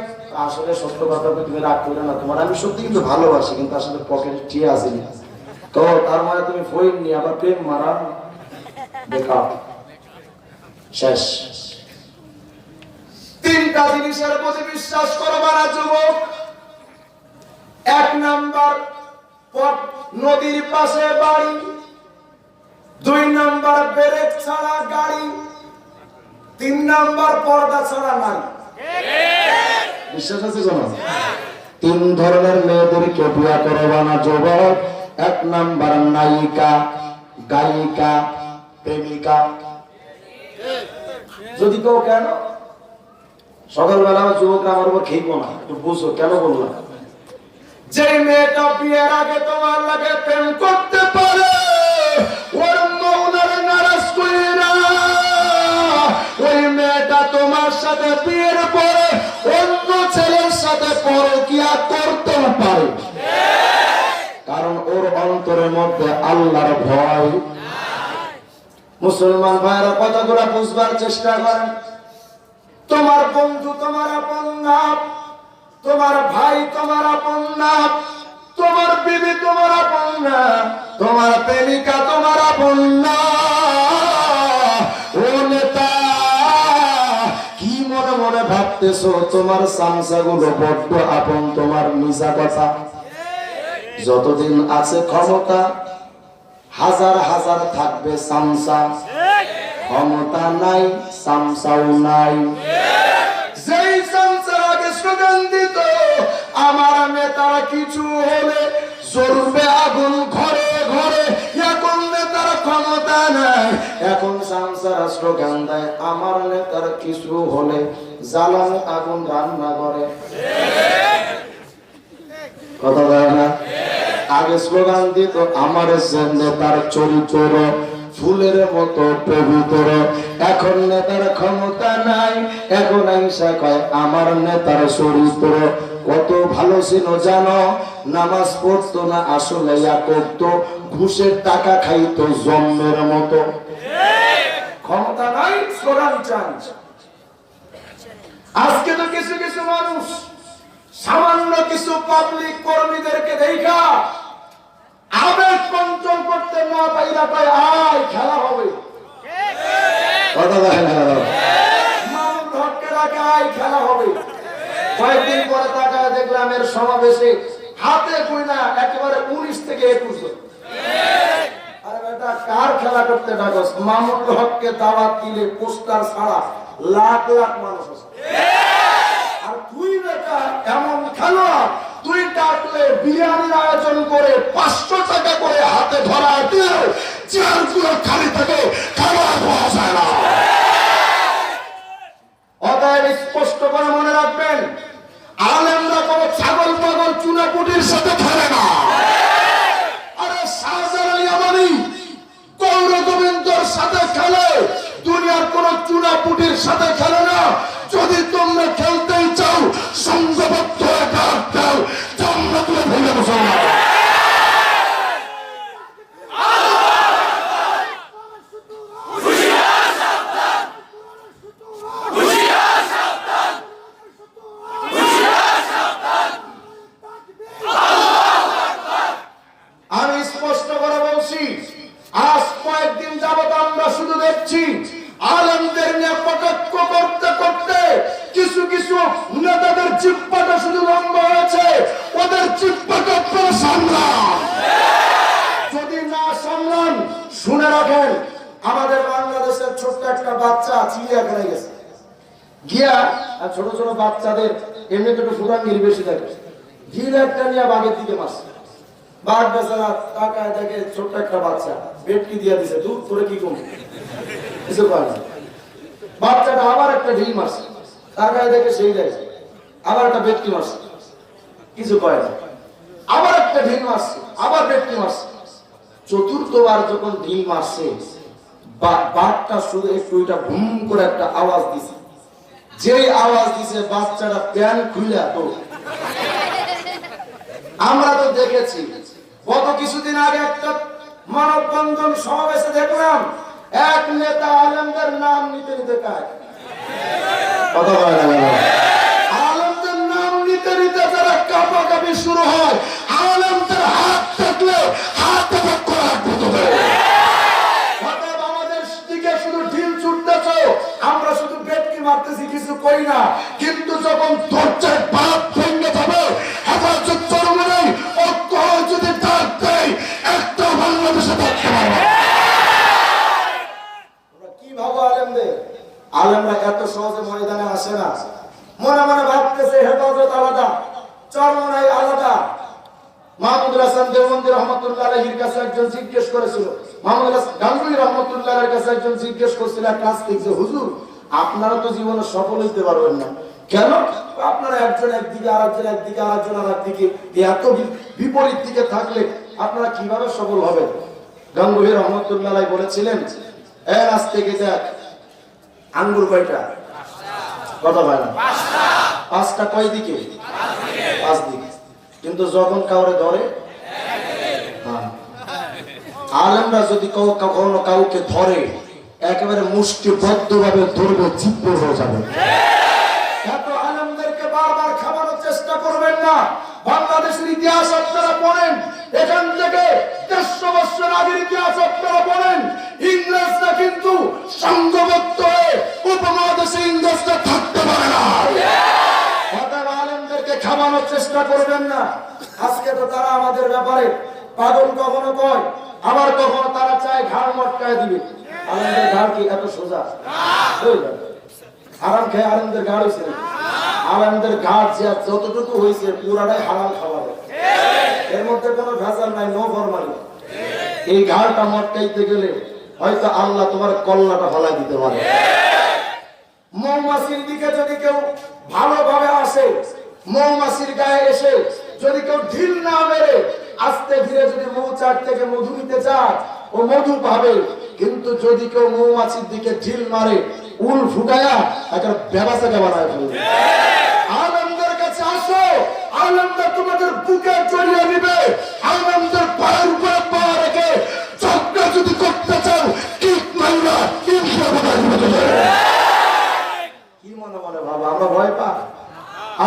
আসলে সত্য কথা তুমি রাগ করে না, তোমার আমি সত্যি কিন্তু ভালোবাসি, কিন্তু আসলে পকেটে টিয়ে আসেনি। তো তার মানে তুমি ফোন নিয়ে আবার প্রেম মারা দেখা শেষ। তিনটা জিনিসের প্রতি বিশ্বাস করবা না যুবক। এক নাম্বার নদীর পাশে বাড়ি, দুই নাম্বার ব্রেক ছাড়া গাড়ি, তিন নাম্বার পর্দা ছাড়া নারী। বিশ্বাস আছে কোন? তিন ধরনের মেয়েদেরকে বিয়ে করবা না যুবক। এক নাম্বার নায়িকা, গায়িকা, প্রেমিকা। যদি কেউ কেন সকালবেলা আমার যুবকরা আমার উপর খেইব না, একটু বুঝো কেন বললাম। যে মেয়েটা বিয়ের আগে তোমার লাগে প্রেম করতে পারে, ওর মৌলার নারাজ কইরা ওই মেয়েটা তোমার সাথে বিয়ের পরে অন্য ছেলের সাথে পরকিয়া করতে পারে, কারণ ওর অন্তরের মধ্যে আল্লাহর ভয়। মুসলমান ভাইরা কথাগুলো বুঝবার চেষ্টা করেন। তোমার বন্ধু তোমার আপন না, তোমার ভাই তোমার আপন না, তোমার বিবি তোমার আপন না, তোমার প্রেমিকা তোমার আপন না। ও নেতা, কি মনে মনে ভাবতেছো তোমার সামসাগুলো বড্ড আপন? তোমার মিছা কথা। যতদিন আছে ক্ষমতা হাজার হাজার থাকবে সামসা, ক্ষমতা নাই সামসাও নাই। যেই সামসার আগে স্লোগান দিত আমার নেতারা কিছু হলে জ্বলবে আগুন ঘরে ঘরে, এখন নেতারা ক্ষমতা নাই, এখন সামসারা স্লোগান দেয় আমার নেতার কিছু হলে জ্বালানো আগুন রান্না করে। কথা বলে না? আগে স্লোগান দিত আমার নেতার চরিত্র ফুলের মতো পবিত্র, এখন নেতার ক্ষমতা নাই, এখন আইসা কয় আমার নেতার চরিত্র কত ভালো ছিল জানো, নামাজ পড়তো না আসলে করতো, ঘুষের টাকা খাইতো জন্মের মতো। ক্ষমতা নাই, স্লোগান চান। আজকে তো কিছু কিছু মানুষ সামান্য কিছু পাবলিক কর্মীদেরকে দেখা আবেগ কন্ট্রোল করতে না পাইরা পায় আয় খেলা হবে। মামুন হককে রাখে আয় খেলা হবে। কয়েকদিন পরে তাকায় দেখলাম এর সমাবেশে হাতে কই না একেবারে 19 থেকে 21। আরে বেটা কার খেলা করতে ডাকস? মামুন হককে দাওয়াত দিলে পোস্টার ছাড়া লাখ লাখ মানুষ আছে। আর তুই বেটা এমন খেলোয়াড়, তুই ডাকলে বিরিয়ানির আয়োজন করে 500 টাকা করে হাতে ধরা দিয়ে চেয়ারগুলো খালি থাকে, খাবার পাওয়া যায় না। অতএব স্পষ্ট করে মনে রাখবেন, আলেমরা কোনো ছাগল পাগল চুনাপুটির সাথে খেলে না। আরে শাহজালাল ইয়ামানি গৌর গোবিন্দর সাথে খেলে, দুনিয়ার কোন চুনাপুটির সাথে খেলে না। যদি তোমরা খেলতেই চাও সংঘবদ্ধ একটা খেল, জান্নাতুল ভেঙে বসো। আমি স্পষ্ট করে বলছি, আজ কয়েকদিন যাবত আমরা শুধু দেখছি আলেমদের নিয়ে কটাক্ষ করতে করতে কিছু কিছু নেতাদের জিহ্বাটা শুধু লম্বা হয়েছে, ওদের জিহ্বাটা আপনারা সামলান। যদি না সামলান, শুনে রাখেন আমাদের বাংলাদেশের ছোট্ট একটা বাচ্চা চিড়িয়াখানায় গেছে গিয়া, আর ছোট ছোট বাচ্চাদের এমনি তো সুরাঙ্গির বেশি থাকে, ঘির একটা নিয়ে বাঘের দিকে মারছে। বাঘ বেচারা তাকায় দেখে ছোট্ট একটা বাচ্চা বেটকি দিয়া দিছে, দূর করে কি কম কিছু পায় না। বাচ্চাটা আবার একটা ঢিল মারছে, তার গায়ে দেখে সেই যায়, আবার একটা বেটকি মারছে, কিছু পায় না। আবার একটা ঢিল মারছে, আবার বেটকি মারছে। চতুর্থবার যখন ঢিল মারছে, বাঘটা শুধু একটু ভুম করে একটা আওয়াজ দিছে। যেই আওয়াজ দিছে বাচ্চাটা প্যান খুলে তো। আমরা তো দেখেছি গত কিছুদিন আগে একটা মানববন্ধন সমাবেশে দেখলাম এক নেতা আলেমদের নাম নিতে নিতে কাজ কথা বলে না, আলেমদের নাম নিতে নিতে যারা কাঁপাকাঁপি শুরু হয়, আলেমদের হাত থাকলে হাত আমাদের দিকে শুধু ঢিল ছুটতেছে, আমরা শুধু বেটকি মারতেছি, কিছু করি না। কিন্তু যখন ধৈর্যের বাঁধ ভেঙে যাবে, হেফাজত চরমে নেই, ঐক্য যদি ডাক দেয়, একটা বাংলাদেশে থাকতে পারবে। কি ভাবো আলেমদের? আলেমরা এত সহজে ময়দানে আসে না। মনে মনে ভাবতেছে হেফাজত আলাদা, চরমনাই আলাদা। মাহমুদুল হাসান দেওবন্দি রহমতুল্লাহ আলাইহির কাছে একজন জিজ্ঞেস করেছিল, মাহমুদুল হাসান গাঙ্গুহি রহমতুল্লাহ আলাইহির কাছে একজন জিজ্ঞেস করেছিল এক নাস্তিক যে হুজুর আপনারা তো জীবনে সফল হইতে পারবেন না কেন? আপনারা একজন একদিকে, আরেকজন একদিকে, আরেকজন আরেকদিকে, এত বিপরীত দিকে থাকলে আপনারা কিভাবে সফল হবেন? গাঙ্গুহি রহমতুল্লাহ আলাইহি বলেছিলেন, এ নাস্তিক দেখ আঙ্গুর কয়টা? কথা বলে না, পাঁচটা। কয় দিকে? পাঁচ দিকে। কিন্তু যখন কাউরে ধরে, আলেমরা যদি কখনো কাউকে ধরে একেবারে মুষ্টিবদ্ধ ভাবে ধরবে, চিত্ত হয়ে যাবে। এত আলেমদেরকে বারবার খাওয়ানোর চেষ্টা করবেন না। বাংলাদেশের ইতিহাস আপনারা পড়েন, এখান থেকে 150 বছর আগের ইতিহাস আপনারা পড়েন। ইংরেজরা কিন্তু সংঘবদ্ধ হয়ে উপমহাদেশে ইংরেজরা থাকতে পারে না। আলেমদেরকে খাওয়ানোর চেষ্টা করবেন না। আজকে তো তারা আমাদের ব্যাপারে পাগল কখনো কয়, আবার কখনো তারা চায় ঘাড় মটকায় দিবে। আলেমদের ঘাড় কি এত সোজা? হারাম খেয়ে আলেমদের ঘাড় হয়েছে নাকি? আলেমদের ঘাড় যে যতটুকু হয়েছে পুরাটাই হালাল খাবার, এর মধ্যে কোনো ভেজাল নাই, নো ফরমালি। এই ঘাড়টা মটকাইতে গেলে হয়তো আল্লাহ তোমার কল্লাটা ফলাই দিতে পারে। মৌমাছির দিকে যদি কেউ ভালোভাবে আসে, মৌমাছির গায়ে এসে যদি কেউ ঢিল না মেরে আস্তে ধীরে যদি মৌচাক থেকে মধু নিতে চায়, ও মধু পাবে। কিন্তু যদি কেউ মৌমাছির দিকে ঢিল মারে, উল ফুটায়া একটা ব্যবসাকে বানায় ফেলবে। আলেমদের কাছে আসো, আলেমদের তোমাদের বুকে জড়িয়ে নিবে, আলেমদের পায়ের উপরে পা রেখে চক্রা যদি করতে চাও, কিক মাইরা কি মনে মনে ভাবো আমরা ভয় পা।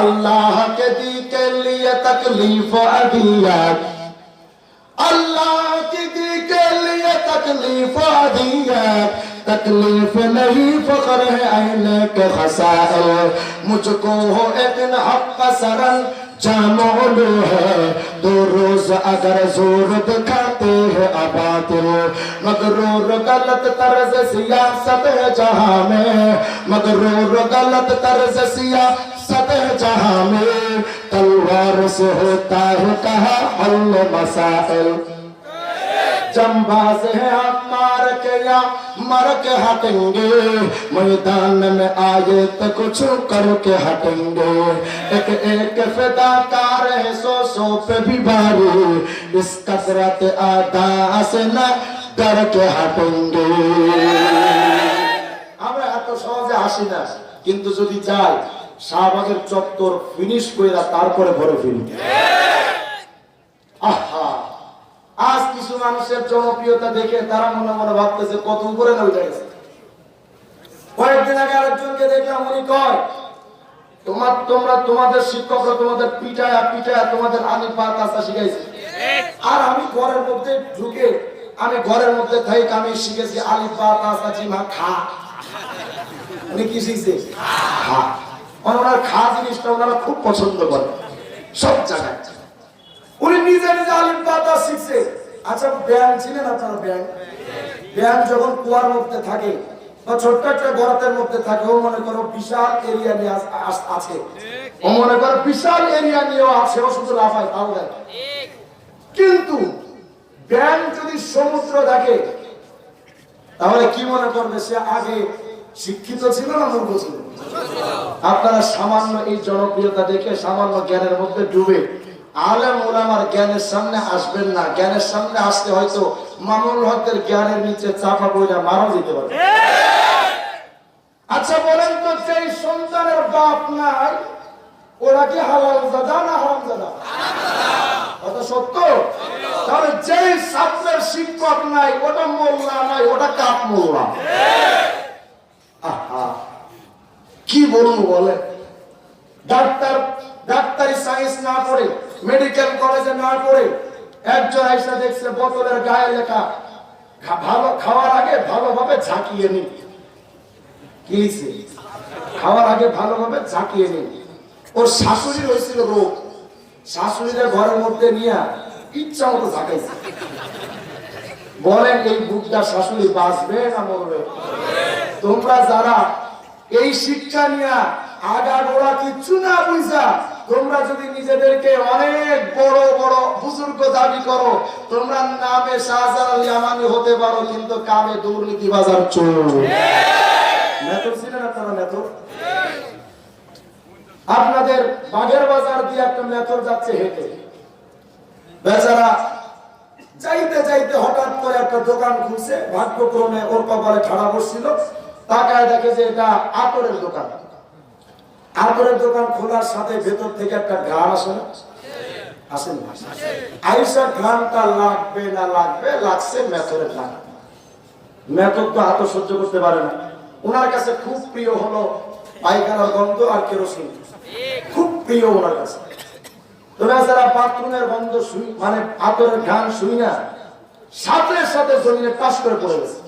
अल्लाह के दी के लिए तकलीफ अदियत, अल्लाह की दी के लिए तकलीफ अदियत, तकलीफ नहीं फख्र है आईने के खसाइल, मुझको हो एक दिन हक सरल जामोलू है, दो रोज अगर जोर दिखाते हैं अबातिल, मगरूर गलत तर्ज सियासत है जहां में, मगरूर गलत तर्ज सियासत है जहां में, तलवार से होता है कहा हल मसाइल, जंबाज है हम मार के या मर के हटेंगे, मैदान में आए तो कुछ करके हटेंगे, एक एक फिदाकार है सौ सौ पे भी भारी, इस कसरत आदा से न डर के हटेंगे। আমরা এত সহজে আসি না, কিন্তু যদি যাই শাহবাগের চত্বর ফিনিশ করে তারপরে ঘরে ফিরি। আহা, আজ কিছু মানুষের জনপ্রিয়তা দেখে তারা মনে মনে ভাবতেছে কত উপরে না উঠে গেছে। কয়েকদিন আগে আরেকজনকে দেখলাম, উনি কয় তোমরা তোমাদের শিক্ষকরা তোমাদের পিটায়া পিটায়া তোমাদের আলিফ বা তাসা শিখাইছে, আর আমি ঘরের মধ্যে ঢুকে আমি ঘরের মধ্যে থাকি আমি শিখেছি আলিফ বা তাসা জিমা খা। উনি কি শিখছে? খা। ওনার খা জিনিসটা ওনারা খুব পছন্দ করে সব জায়গায়। উনি নিজে নিজে আলিফ বা তা শিখছে। আচ্ছা, ব্যাং ছিলেন আপনারা? ব্যাং যখন কুয়ার মধ্যে থাকে বা ছোট্ট একটা গর্তের মধ্যে থাকে, ও মনে করো বিশাল এরিয়া নিয়ে আছে, ও মনে করো বিশাল এরিয়া নিয়েও আছে, ও শুধু লাফায় তাও দেয়। কিন্তু ব্যাঙ যদি সমুদ্র দেখে তাহলে কি মনে করবে সে আগে শিক্ষিত ছিল না মূর্খ ছিল? আপনারা সামান্য এই জনপ্রিয়তা দেখে সামান্য জ্ঞানের মধ্যে ডুবে আলেম ওলামার জ্ঞানের সামনে আসবেন না। জ্ঞানের সামনে আসতে হয়তো মামুনুল হকের জ্ঞানের নিচে চাপা পড়ে মারা যেতে পারে। আচ্ছা বলেন তো, যেই সন্তানের বাপ নাই ওরা কি হালাল জাদা না হারাম জাদা? কথা সত্য। তাহলে যেই ছাত্রের শিক্ষক নাই ওটা মোল্লা নাই, ওটা কাপ মোল্লা। কি বলবো বলে? ডাক্তারি সায়েন্স না পড়ে, মেডিকেল কলেজে না পড়ে একজন আইসা দেখছে বোতলের গায়ে লেখা ভালো খাওয়ার আগে ভালোভাবে ঝাঁকিয়ে নি। কি খাওয়ার আগে ভালোভাবে ঝাঁকিয়ে নি। ওর শাশুড়ির হয়েছিল রোগ, শাশুড়িরা ঘরের মধ্যে নিয়ে ইচ্ছা মতো ঝাঁকাইছে। বলেন এই বুকটা শাশুড়ি বাঁচবে না মরবে? তোমরা যারা এই শিক্ষা নিয়ে আগাগোড়া কিচ্ছু না বুঝা তোমরা যদি নিজেদেরকে অনেক বড় বড় বুজুর্গ দাবি করো, তোমরা নামে শাহজালাল ইয়ামানি হতে পারো কিন্তু কামে দুর্নীতিবাজার চোর। মেথর ছিলেন আপনারা? মেথর আপনাদের বাগের বাজার দিয়ে একটা মেথর যাচ্ছে হেঁটে, বেচারা যাইতে যাইতে হঠাৎ করে একটা দোকান খুলছে। ভাগ্যক্রমে ওর কপালে ঠাড়া বসছিল, তাকায় দেখে যে এটা আতরের দোকান। আতরের দোকান খোলার সাথে ভেতর থেকে একটা ঘ্রাণ আসে না? আসেন না? আইসা ঘ্রাণটা লাগবে না লাগবে, লাগছে মেথরের ঘ্রাণ। মেথর তো আতর সহ্য করতে পারে না। ওনার কাছে খুব প্রিয় হলো পায়খানার গন্ধ আর কেরোসিন, খুব প্রিয় ওনার কাছে। তোমরা যারা বাথরুমের গন্ধ শুই মানে আতরের ঘ্রাণ শুই না, সাথে সাথে জমিনে টাস করে পড়ে গেছে।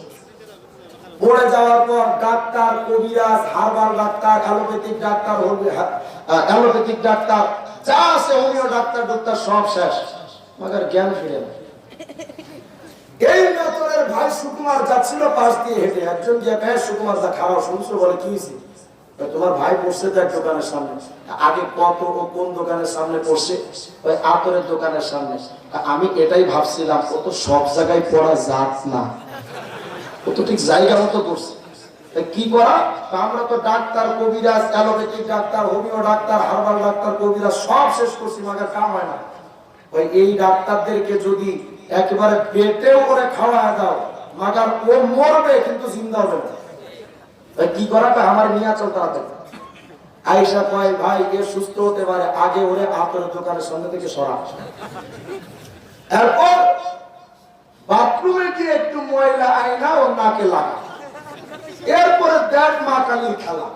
পড়ে যাওয়ার পর ডাক্তার, কবিরাজ, herbal doctor, allopathic doctor, allopathic doctor যা আছে, হোমিও ডাক্তার ডাক্তার সব শেষ, মগর জ্ঞান ফিরে না। এই মেথরের ভাই সুকুমার যাচ্ছিল পাশ দিয়ে হেঁটে, একজন গিয়ে কয় সুকুমার যা খারাপ শুনছো? বলে কি হয়েছে? তোমার ভাই পড়ছে তো এক দোকানের সামনে। আগে কত ও কোন দোকানের সামনে পড়ছে? ওই আতরের দোকানের সামনে। আমি এটাই ভাবছিলাম ও তো সব জায়গায় পড়া যাত না, ও তো ঠিক জায়গা মতো করছে। কি করা? আমরা তো ডাক্তার, কবিরাজ, allopathic doctor, homeo doctor, herbal doctor, কবিরাজ সব শেষ করছি, মাগার কাম হয় না। ওই এই ডাক্তারদেরকে যদি একেবারে পেটেও করে খাওয়া দাও, মাগার ও মরবে কিন্তু জিন্দা হবে না। কি করা? আমার নিয়ে চলতে হবে। আয়েশা কয় ভাই এ সুস্থ হতে পারে, আগে ওরে আতরের দোকানের সামনে থেকে সরা। এরপর বাথরুমে গিয়ে একটু ময়লা আয়না ও নাকে লাগা, এরপরে দেখ মা কালীর খেলা।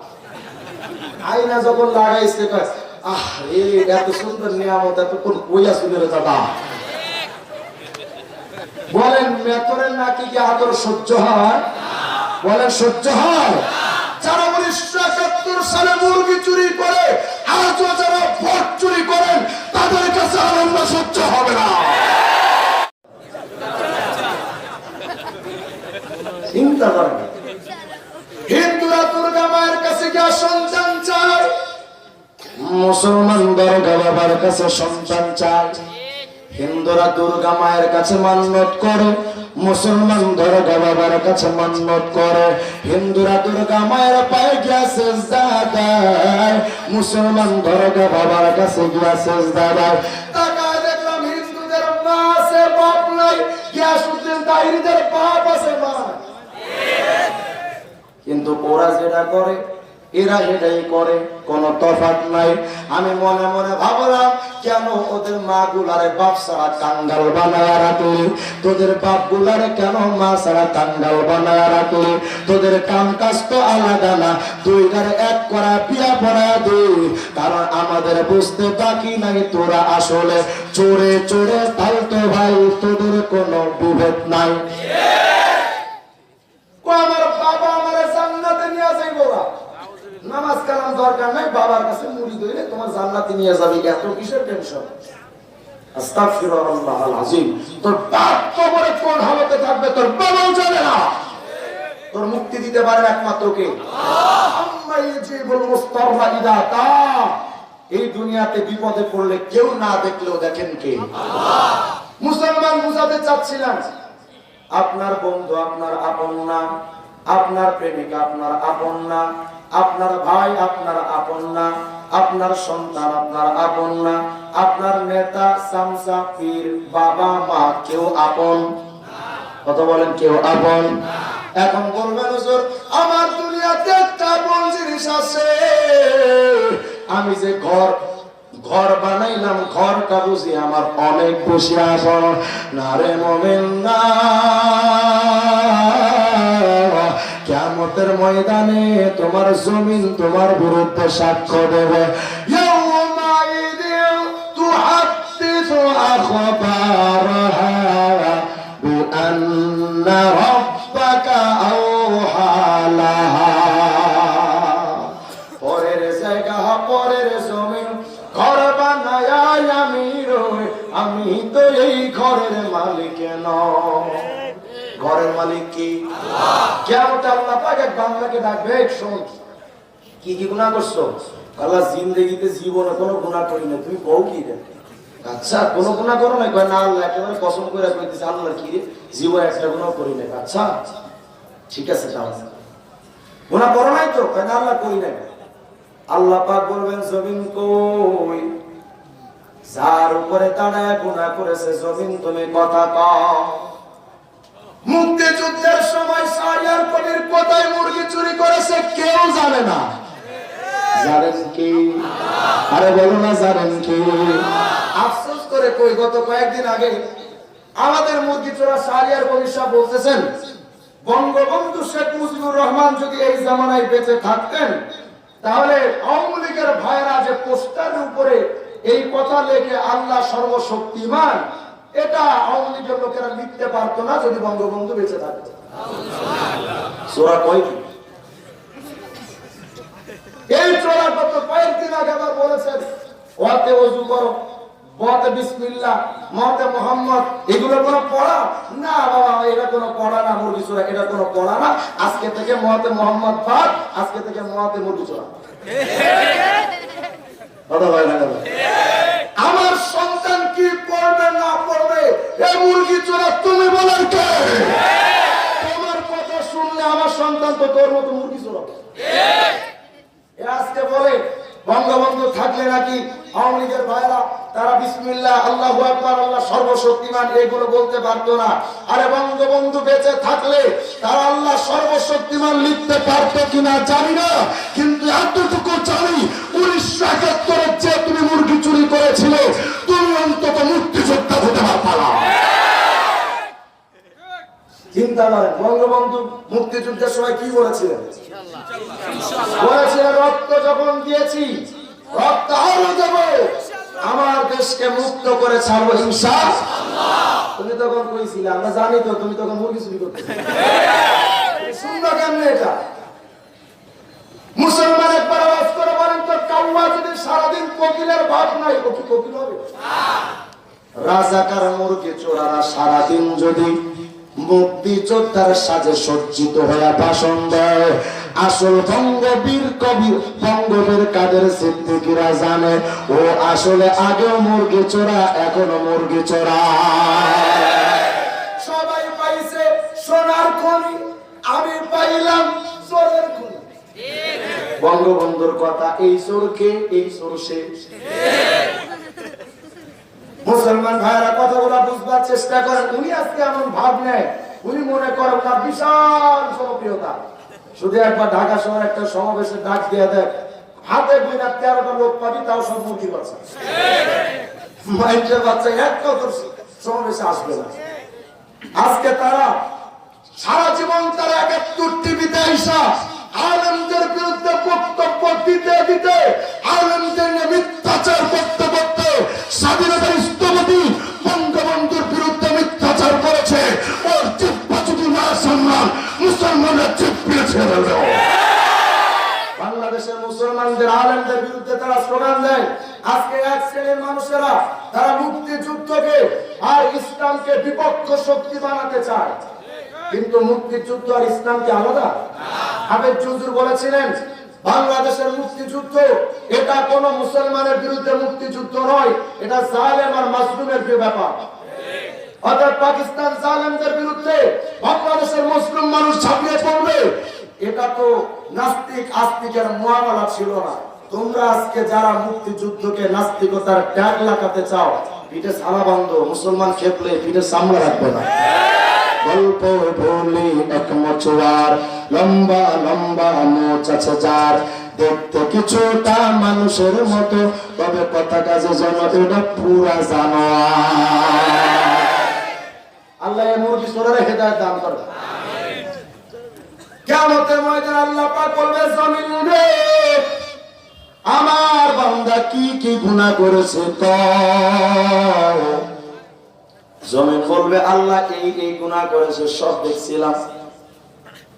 আয়না যখন লাগাইছে কয় আহ রে এত সুন্দর নিয়ামত এতক্ষণ কইয়া শুনে রে দাদা। বলেন মেথরের নাকি কি আদর সহ্য হয়? বলেন সহ্য হয়? যারা 1971 সালে মুরগি চুরি করে আজও যারা ভোট চুরি করেন তাদের কাছে আনন্দ সহ্য হবে না। চিন্তা করেন, হিন্দুরা দুর্গা মায়ের কাছে গিয়ে সন্তান চায়, মুসলমান দুর্গা বাবার কাছে সন্তান চায়। হিন্দুরা দুর্গা মায়ের কাছে মান্যত করে, মুসলমান দুর্গা বাবার কাছে মান্যত করে। হিন্দুরা দুর্গা মায়ের পায়ে গিয়া সেজদা দেয়, মুসলমান দুর্গা বাবার কাছে গিয়া সেজদা দেয়। তাকায় দেখলাম হিন্দুদের মা আছে বাপ নাই, গিয়াসউদ্দিন তাহিরিদের বাপ আছে মা নাই। কিন্তু ওরা যেটা করে এরা এটাই করে, কোন তফাৎ নাই। আমি মনে মনে ভাবলাম কেন ওদের মা গুলারে বাপ ছাড়া কাঙ্গাল বানায় রাখলি, তোদের বাপ গুলারে কেন মা ছাড়া কাঙ্গাল বানায় রাখলি? তোদের কাম কাজ তো আলাদা না, দুইটারে এক করা বিয়া পড়া দে। কারণ আমাদের বুঝতে বাকি নাই তোরা আসলে চোরে চোরে ফালতো ভাই, তোদের কোনো বিভেদ নাই। আমার বাবা আমার জান্নাতে নিয়ে যাইবো, নামাজ কালাম দরকার নাই, বাবার কাছে মুড়ি ধরে তোমার জান্নাতে নিয়ে যাবে, এত কিসের টেনশন? আস্তাগফিরুল্লাহল আযীম। তোর বাপ কবরে কোন হালতে থাকবে তোর বাবাও জানে না। তোর মুক্তি দিতে পারে একমাত্র কে? আল্লাহ। ইয়াজিবুল মুস্তাররা ইদা তা। এই দুনিয়াতে বিপদে পড়লে কেউ না দেখলেও দেখেন কে? আল্লাহ। মুসলমান বুঝাতে চাচ্ছিলাম আপনার বন্ধু আপনার আপন না, আপনার প্রেমিকা আপনার আপন না, আপনার ভাই আপনার আপন না, আপনার সন্তান আপনার আপন না, আপনার নেতা চামচা পীর বাবা মা কেউ আপন। কথা বলেন কেউ আপন। এখন বলবেন হুজুর আমার দুনিয়াতে একটা আপন জিনিস আছে, আমি যে ঘর বানাইলাম ঘরটা বুঝি আমার অনেক বেশি আপন। না রে মুমিন না, কিয়ামতের ময়দানে তোমার জমিন তোমার বিরুদ্ধে সাক্ষ্য দেবে। ইয়াউমাইদিন তুহাদ্দিসু আখবারাহা বিআন্না রাব্বাকা আওহা লাহা। পরের জায়গা পরের জমিন ঘর বানায় আমি রই, আমি তো এই ঘরের মালিক নই। ঘরের মালিক কি? কিয়ামতে আল্লাহ পাক এক বান্দাকে ডাকবে, শোন কি কি গুনাহ করছো? আল্লাহ জিন্দেগিতে জীবনে কোনো গুনাহ করি না, তুমি বউ কি রে? আচ্ছা কোনো গুনাহ করো না? কয় না আল্লাহ একেবারে কসম করে কইতেছে আল্লাহ কি রে জীবনে একটা গুনাহ করি না। আচ্ছা ঠিক আছে তাহলে গুনাহ করো নাই তো? কয় না আল্লাহ করি নাই। আল্লাহ পাক বলবেন জমিন কই? যার উপরে দাঁড়ায় গুনাহ করেছে জমিন তুমি কথা কও। মুক্তিযুদ্ধের সময় শাহরিয়ার কবির কোথায় মুরগি চুরি করেছে কেউ জানে না, জানেন কি? আরে বলো না জানেন কি? আফসোস করে কই গত কয়েকদিন আগে আমাদের মুরগি চোরা শাহরিয়ার কবির সাহেব বলতেছেন বঙ্গবন্ধু শেখ মুজিবুর রহমান যদি এই জামানায় বেঁচে থাকতেন তাহলে আওয়ামী লীগের ভাইরা যে পোস্টারের উপরে এই কথা লেখে আল্লাহ সর্বশক্তিমান, এটা আওয়ামী লীগের লোকেরা লিখতে পারতো না যদি বঙ্গবন্ধু বেঁচে থাকতো। সূরা কয় কি? এই চোরা কত কয়েকদিন আগে আবার বলেছেন ওয়াতে ওযু করো, ওয়াতে বিসমিল্লাহ, মাতে মুহাম্মদ, এগুলো কোনো পড়া না বাবা, এটা কোনো পড়া না। মুরগি চোরা এটা কোনো পড়া না। আজকে থেকে মাতে মুহাম্মদ বাদ, আজকে থেকে মাতে মুরগি চোরা। কথা বলে না কেন? আমার সন্তান কি পড়বে না পড়বে এই মুরগি চোরা তুমি বলার কে? তোমার কথা শুনলে আমার সন্তান তো তোর মতো মুরগি চোরা। আজকে বলে বঙ্গবন্ধু থাকলে নাকি আওয়ামী লীগের ভাইরা তারা বিসমিল্লাহ আল্লাহু আকবার আল্লাহ সর্বশক্তিমান এগুলো বলতে পারতো না। আরে বঙ্গবন্ধু বেঁচে থাকলে তারা আল্লাহ সর্বশক্তিমান লিখতে পারতো কিনা জানি না, কিন্তু এতটুকু জানি 1971 যে তুমি মুরগি চুরি করেছিলে তুমি অন্তত মুক্তিযোদ্ধা হতে পারতা না। চিন্তা করেন বঙ্গবন্ধু মুক্তিযুদ্ধের সময় কি বলেছিলেন? বলেছিলেন রক্ত যখন দিয়েছি রক্ত আরো দেব, আমার দেশকে মুক্ত করে ছাড়বো ইনশাআল্লাহ। তুমি তখন কইছিলে আমরা জানি তো তুমি তখন মুরগি চুরি করতে সুন্দর কেমনে এটা? মুসলমান একবার আওয়াজ করে বলেন তো কাউয়া যদি সারাদিন কোকিলের ভাব নাই ও কি কোকিল হবে? রাজাকার মুরগি চোরারা সারাদিন যদি মুক্তিযোদ্ধার সাজে সজ্জিত হয়ে ভাষণ দেয়, আসল বঙ্গবীর কবি বঙ্গবীর কাদের সিদ্দিকীরা জানে ও আসলে আগেও মুরগি চোরা এখনো মুরগি চোরা। সবাই পাইছে সোনার খনি, আমি পাইলাম চোরের খনি। বঙ্গবন্ধুর কথা এই চোরকে এই চোর সে। মুসলমান ভাইরা কথাগুলো বুঝবার চেষ্টা করেন। উনি আজকে এমন ভাব নেয়, উনি মনে করেন না বিশাল জনপ্রিয়তা। শুধু একবার ঢাকা শহর একটা সমাবেশে ডাক দিয়ে দেয়, হাতে বইনা 13টা লোক পাবি, তাও সব মুরগি বাচ্চা মাইন্ডের বাচ্চা একটা সমাবেশে আসবে না। আজকে তারা সারা জীবন তারা 71 টিভিতে আইসা আলেমদের বিরুদ্ধে বক্তব্য দিতে দিতে আলেমদের নিয়ে মিথ্যাচার করতে করতে স্বাধীনতার স্থপতি বঙ্গবন্ধুর বিরুদ্ধে মিথ্যাচার করেছে। ওর জিহ্বা যদি না সম্মান মুসলমানরা জিহ্বা ছেড়ে দেবে। বাংলাদেশের মুসলমানদের আলেমদের বিরুদ্ধে তারা স্লোগান দেয়। আজকে এক শ্রেণীর মানুষেরা তারা মুক্তিযুদ্ধকে আর ইসলামকে বিপক্ষ শক্তি বানাতে চায়, কিন্তু মুক্তিযুদ্ধ আর ইসলামকে আলাদা। হাফেজ হুজুর বলেছিলেন বাংলাদেশের মুক্তিযুদ্ধ এটা কোন মুসলমানের বিরুদ্ধে মুক্তিযুদ্ধ নয়, এটা জালেম আর মাজলুমের ব্যাপার। অর্থাৎ পাকিস্তান জালেমদের বিরুদ্ধে বাংলাদেশের মুসলিম মানুষ ঝাঁপিয়ে পড়বে, এটা তো নাস্তিক আস্তিকের মুআমালা ছিল না। তোমরা আজকে যারা মুক্তিযুদ্ধকে নাস্তিকতার ট্যাগ লাগাতে চাও, পিঠে সালা বন্ধ, মুসলমান খেপলে পিঠে সামলা রাখবে না। গল্প বলি এক মচুয়ার, লম্বা লম্বা মোচ আছে যার, দেখতে কিছুটা মানুষের মতো, তবে কথা কাজে যেন এটা পুরা জানোয়ার। আল্লাহ এই মুরগি সোনারে হেদায়েত দান করবে। কিয়ামতের ময়দানে আল্লাহ পাক বলবে, জমিন রে আমার বান্দা কি কি গুনাহ করেছে তো। জমিন বলবে, আল্লাহ এই এই গুনাহ করেছে, সব দেখছিলাম।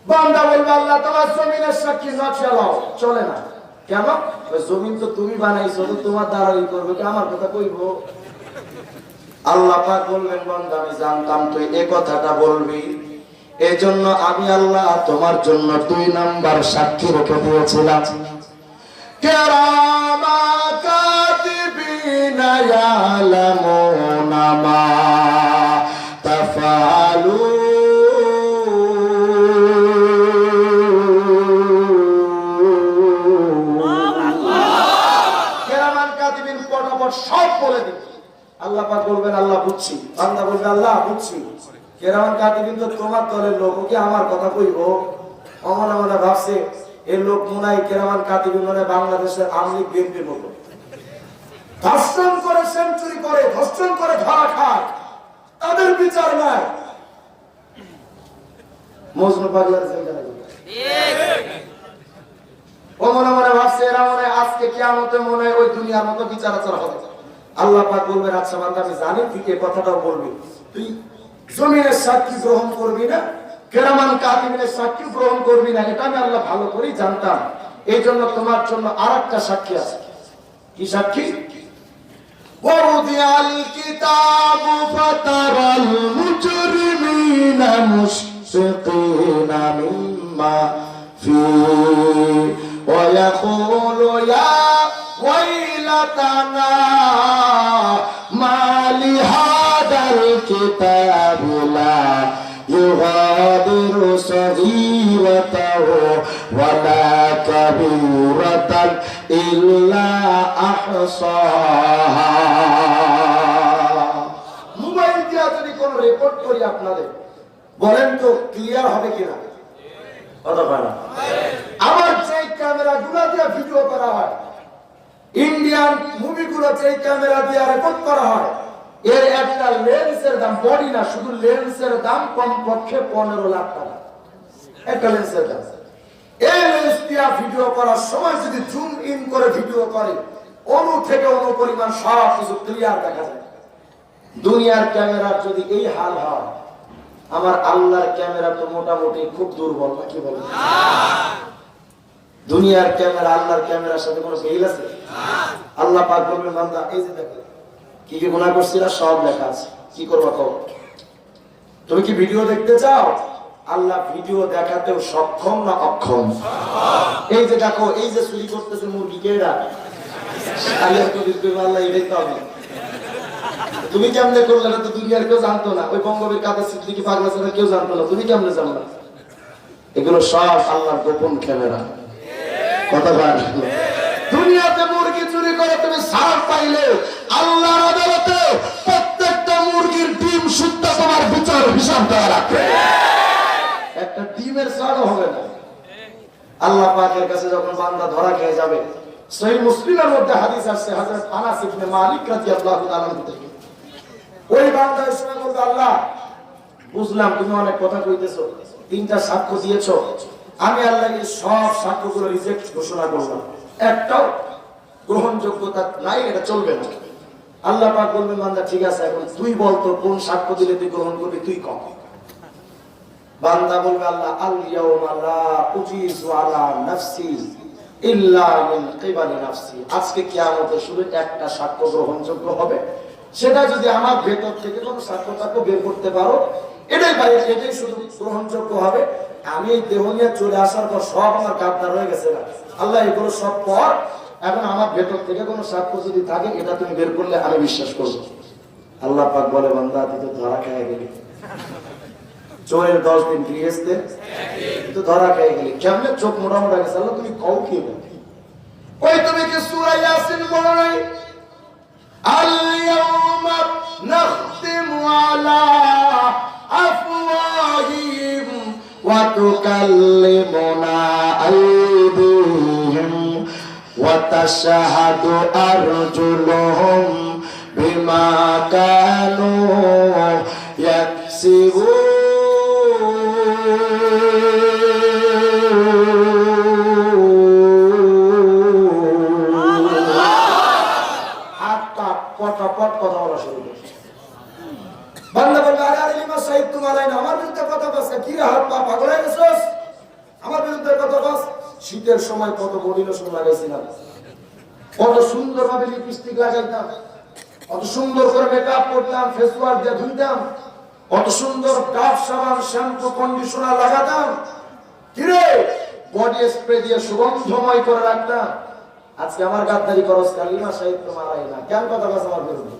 বান্দা বলবে, আল্লাহ তোমার জমিনের সাক্ষী না চালাও, চলে না কেন? জমিন তো তুমি বানাইছো, তো তোমার দ্বারাই করবে, কি আমার কথা কইবো? আল্লাহ পাক বলবেন, বান্দা আমি জানতাম তুই এই কথাটা বলবি, এজন্য আমি আল্লাহ তোমার জন্য 2 নাম্বার সাক্ষী রেখে দিয়েছিলাম। কিরামা কাতিবিনা ইয়ালামুনা মা তাফআলুন। কিরামান কাতিবিন পটাপট সব বলে দিবে। আল্লাহ পাক বলবেন, আল্লাহ বুঝছি। বান্দা বলবে, আল্লাহ বুঝছি। কিরামান কাতিবিন তো তোমার দলের লোক, কি আমার কথা কইবো? অমনা মনে ভাবছে এই লোক মনে হয় কিরামান কাতিবিন মানে বাংলাদেশের আওয়ামী লীগ বিএনপির মতো, ধর্ষণ করে সেঞ্চুরি করে, ধর্ষণ করে ধরা খায়, তাদের বিচার নাই। মজনু পাগলার জায়গা নাই। অমনা মনে ভাবছে এরা মনে আজকে কিয়ামতে মনে ওই দুনিয়ার মতো বিচার আচার হবে। আল্লাহ পাক বলবেন, আচ্ছা বান্দা আমি জানি তুই এই কথাটাও বলবি, তুই জমিনের সাক্ষী গ্রহণ করবি না, কিরামান কাতিবিনের সাক্ষী গ্রহণ করবি না, এটা আমি আল্লাহ ভালো করেই জানতাম। এই জন্য তোমার জন্য আরেকটা সাক্ষী আছে। কি সাক্ষী? ওয়াউদিয়াল কিতাবু ফাতারাল মুজরিমিনা মুশফিকিনা মিম্মা ফীহি ওয়া ইয়াকুলু ইয়া ওয়াইলাতানা মা লিহাদাল কিতাবি লা ইউগাদিরু সগীরাতাহু ওয়ালা কাবীরাতান ইল্লা আহসাহা। মোবাইল দিয়ে যদি কোনো রেকর্ড করি আপনাদের, বলেন তো ক্লিয়ার হবে কিনা? কথা বলা। আবার যে ক্যামেরাগুলো দিয়ে ভিডিও করা হয়, ইন্ডিয়ান মুভিগুলো যে ক্যামেরা দিয়ে রেকর্ড করা হয়, এর একটা লেন্সের দাম, বডি না শুধু লেন্সের দাম কমপক্ষে 15 লাখ টাকা একটা লেন্সের দাম। এই লেন্স দিয়ে ভিডিও করার সময় যদি জুম ইন করে ভিডিও করে, অণু থেকে অণু পরিমাণ সব কিছু ক্লিয়ার দেখা যায়। দুনিয়ার ক্যামেরার যদি এই হাল হয়, আমার আল্লাহর ক্যামেরা তো মোটামুটি খুব দুর্বল, নাকি বলেন? দুনিয়ার ক্যামেরা আল্লাহর ক্যামেরার সাথে কোনো মিল আছে? আল্লাহ পাক বলবেন, বান্দা এই যে দেখো কি কি গুনাহ করছিলা সব লেখা আছে, কি করবা কও? তুমি কি ভিডিও দেখতে চাও? আল্লাহ ভিডিও দেখাতেও সক্ষম না অক্ষম? এই যে দেখো, এই যে চুরি করতেছে মুরগি, কেডা? আল্লাহ কবির কইবা, আল্লাহ এটাই তো আমি। তুমি কেমনে করলে? না তো দুনিয়ার কেউ জানতো না, ওই বঙ্গবীর কাদের সিদ্দিকী পাগলা ছাড়া কেউ জানতো না, তুমি কেমনে জানলা? এগুলো সব আল্লাহর গোপন ক্যামেরা। কথা বলেন। দুনিয়াতে মুরগি চুরি করে তুমি সার পাইলে, আল্লাহর আদালতে প্রত্যেকটা মুরগির ডিম শুদ্ধ তোমার বিচার হিসাব দেওয়া রাখবে। একটা ডিমের ছাড়ও হবে না। আল্লাহ পাকের কাছে যখন বান্দা ধরা খেয়ে যাবে, সহিহ মুসলিমের মধ্যে হাদিস আছে হযরত আনাস ইবনে মালিক রাদিয়াল্লাহু তাআলা থেকে, ওই বান্দা এসে বলবে, আল্লাহ বুঝলাম তুমি অনেক কথা কইতেছো, 3টা সাক্ষ্য দিয়েছো, আমি আল্লাহকে সব সাক্ষ্যগুলো রিজেক্ট ঘোষণা করলাম, একটাও গ্রহণযোগ্যতা নাই, এটা চলবে না। আল্লাহ পাক বলবেন, বান্দা ঠিক আছে, এখন তুই বল তো কোন সাক্ষ্য দিলে তুই গ্রহণ করবি, তুই কম। বান্দা বলবে, আল্লাহ আল ইয়াউমা লা উজিজু আলা নাফসি ইল্লা মিন কিবালি নাফসি, আজকে কিয়ামতে শুধু একটা সাক্ষ্য গ্রহণযোগ্য হবে, সেটা যদি আমার ভেতর থেকে কোনো সাক্ষ্য বের করতে পারো, এটাই ভাই, এটাই শুধু গ্রহণযোগ্য হবে। আমি এই দেহ নিয়ে চলে আসার পর সব আমার গাদ্দার হয়ে গেছে না, আল্লাহ এগুলো সব পর, এখন আমার ভেতর থেকে কোনো সাক্ষ্য যদি থাকে, এটা তুমি বের করলে আমি বিশ্বাস করবো। আল্লাহ পাক বলে বান্দা তুই তো ধরা খেয়ে গেলি, চোরের 10 দিন গৃহস্থে তো ধরা খেয়ে গেলি, কেমনে চোখ মোটা মোটা গেছে, আল্লাহ তুমি কও কি ওই তুমি কি সূরা ইয়াসিন পড়ো নাই? আল ইয়াউমা নাখতিমু আলা আফওয়াহিহিম ওয়া তুকাল্লিমুনা আইদিহিম ওয়া তাশহাদু আরজুলুহুম বিমা কানু ইয়াকসিবুন। পট কথা বলা শুরু করছে। বান্দা বলবে আরে আরে লিমা সাহিব তোমার আইন আমার বিরুদ্ধে কথা বলছে, কি রে হাত পা পাগল হয়ে গেছস, আমার বিরুদ্ধে কথা বল। শীতের সময় কত বডি লোশন লাগাইছিলাম, কত সুন্দর ভাবে লিপস্টিক লাগাইতাম, কত সুন্দর করে মেকআপ করতাম, ফেস ওয়াশ দিয়ে ধুইতাম, কত সুন্দর ডাব সাবান শ্যাম্পু কন্ডিশনার লাগাতাম, কি রে বডি স্প্রে দিয়ে সুগন্ধময় করে রাখতাম। আজকে আমার গাদ্দারি করস কালিমা সাহিব তোমার আইন না, কেন কথা বলছ আমার বিরুদ্ধে?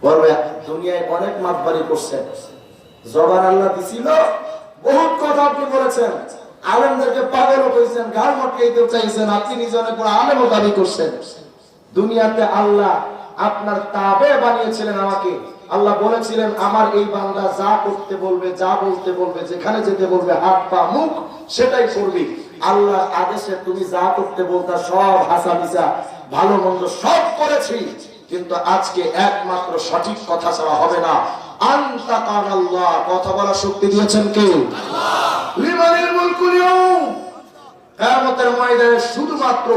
বলবে দুনিয়ায় অনেক মাতবাড়ি করছেন, জবান আল্লাহ দিছিল, বহুত কথা আপনি বলেছেন, আলেমদেরকে পাগলও কইছেন, গাল মটকাইতে চাইছেন, আপনি নিজে অনেক বড় আলেমও দাবি করছেন। দুনিয়াতে আল্লাহ আপনার তাবে বানিয়েছিলেন আমাকে। আল্লাহ বলেছিলেন আমার এই বান্দা যা করতে বলবে, যা বলতে বলবে, যেখানে যেতে বলবে, হাত পা মুখ সেটাই করবি। আল্লাহ আদেশে তুমি যা করতে বলতা সব হাসা মিশা ভালো মন্দ সব করেছি, কিন্তু আজকে একমাত্র সঠিক কথা ছাড়া হবে না। আনতাকান আল্লাহ, কথা বলার শক্তি দিয়েছেন কে? আল্লাহ। লিমানিল মুলকুল ইয়াউম, কিয়ামতের ময়দানে শুধুমাত্র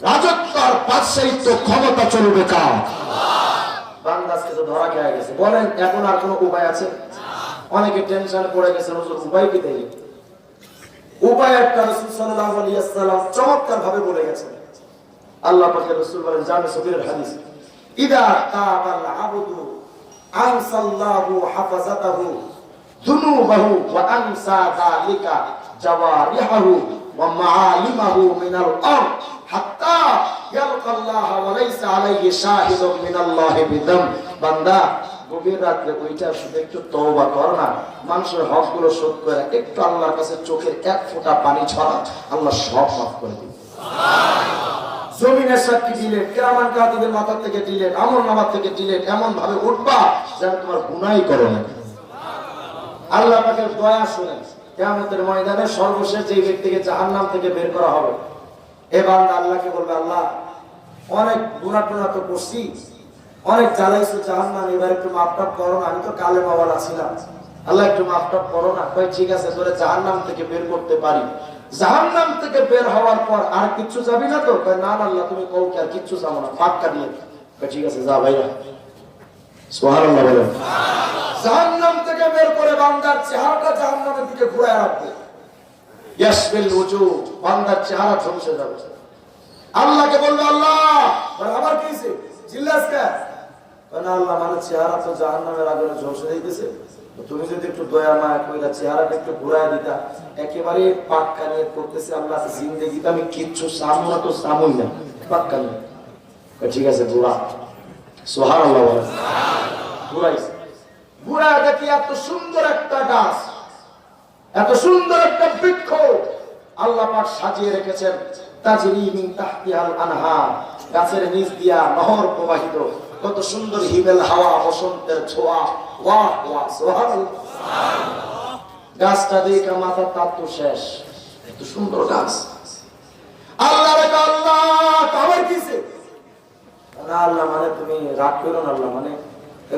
রাজত্ব আর বাদশাহিত্ব ক্ষমতা চলবে কার? আল্লাহ। বান্দা আজকে তো ধরা খেয়ে গেছে, বলেন এখন আর কোনো উপায় আছে? অনেকে টেনশনে পড়ে গেছে, হুজুর উপায় কি তাই? উপায় একটা রাসূল সাল্লাল্লাহু আলাইহি ওয়াসাল্লাম চমৎকার ভাবে বলে গেছেন। আল্লাহ পাকের রাসূল বলেন জামে সগীরের হাদিস, ইদা তাবাল আবদু আনসাল্লাহু হাফাজাতাহু যুনুবাহু ওয়া আনসা যালিকা জাওয়ারিহু ওয়া মাআলিমাহু মিনাল আরদ হাত্তা ইয়ালকাল্লাহ ওয়া লাইসা আলাইহি শাহিদুম মিনাল্লাহি বিদাম। বান্দা গভীর রাতে ওইটা শুধু একটু তওবা কর না, মানুষের হকগুলো শোধ করে একটু আল্লাহর কাছে চোখের এক ফোঁটা পানি ছড়া, আল্লাহ সব মাফ করে দিবে। সুবহানাল্লাহ। জমিনের সাথে ডিলেট, কিরামান কাতিবের মাথা থেকে ডিলেট, আমলনামা থেকে ডিলেট, এমন ভাবে উঠবা যেন তোমার গুনাহই করো না। সুবহানাল্লাহ। আল্লাহ পাকের দয়া শুনেন, কিয়ামতের ময়দানে সর্বশেষ যে ব্যক্তিকে জাহান্নাম থেকে বের করা হবে, এ বান্দা আল্লাহকে বলবে আল্লাহ অনেক গুনাহ টুনা তো করছি, অনেক জ্বালাইছো জাহান্নাম, এবার একটু মাফ করো না, আমি তো কালেমাওয়ালা ছিলাম, আল্লাহ একটু মাফ করো না। কই ঠিক আছে, তোরে জাহান্নাম থেকে বের করতে পারি। জাহান্নাম থেকে বের হওয়ার পর আর কিচ্ছু যাবি না তো? কই না আল্লাহ তুমি কও কি আর কিচ্ছু যাবো না, পাক্কা দিয়ে। কই ঠিক আছে যা ভাইরা। সুবহানাল্লাহ বলেন। সুবহানাল্লাহ। জাহান্নাম থেকে বের করে বান্দার চেহারাটা জাহান্নামের দিকে ঘুরায় রাখবে, ইয়াসবিল ওযু, বান্দার চেহারা ঝলসে যাবে। আল্লাহকে বলবে আল্লাহ আবার কি হইছে, চিল্লাস কে? না আল্লাহ মানে চেহারা তো জাহান্নামের আগুনে ঝলসে যাইতেছে, তুমি যদি একটু দয়া মায়া কইরা চেহারাটা একটু ঘুরায় দিতা। একেবারে পাক্কা নিয়ে করতেছে আল্লাহ, জিন্দেগিতে আমি কিচ্ছু চামু না তো চামুই না, পাক্কা নিয়ে। ঠিক আছে ঘুরা। সুবহানাল্লাহ বলেন। ঘুরাইছে, ঘুরায় দেখি এত সুন্দর একটা গাছ, এত সুন্দর একটা বৃক্ষ আল্লাহ পাক সাজিয়ে রেখেছেন, তাজরি মিন তাহতিহাল আনহার, গাছের নিচ দিয়া নহর প্রবাহিত, কত সুন্দর হিমেল হাওয়া, বসন্তের ছোঁয়া, ওয়াহ ওয়াহ সুবহানাল্লাহ। গাছটা দেখে মাথার তাপ তো শেষ, এত সুন্দর গাছ। আল্লাহ রে আল্লাহ আবার কিছে? না আল্লাহ মানে তুমি রাগ করো না, আল্লাহ মানে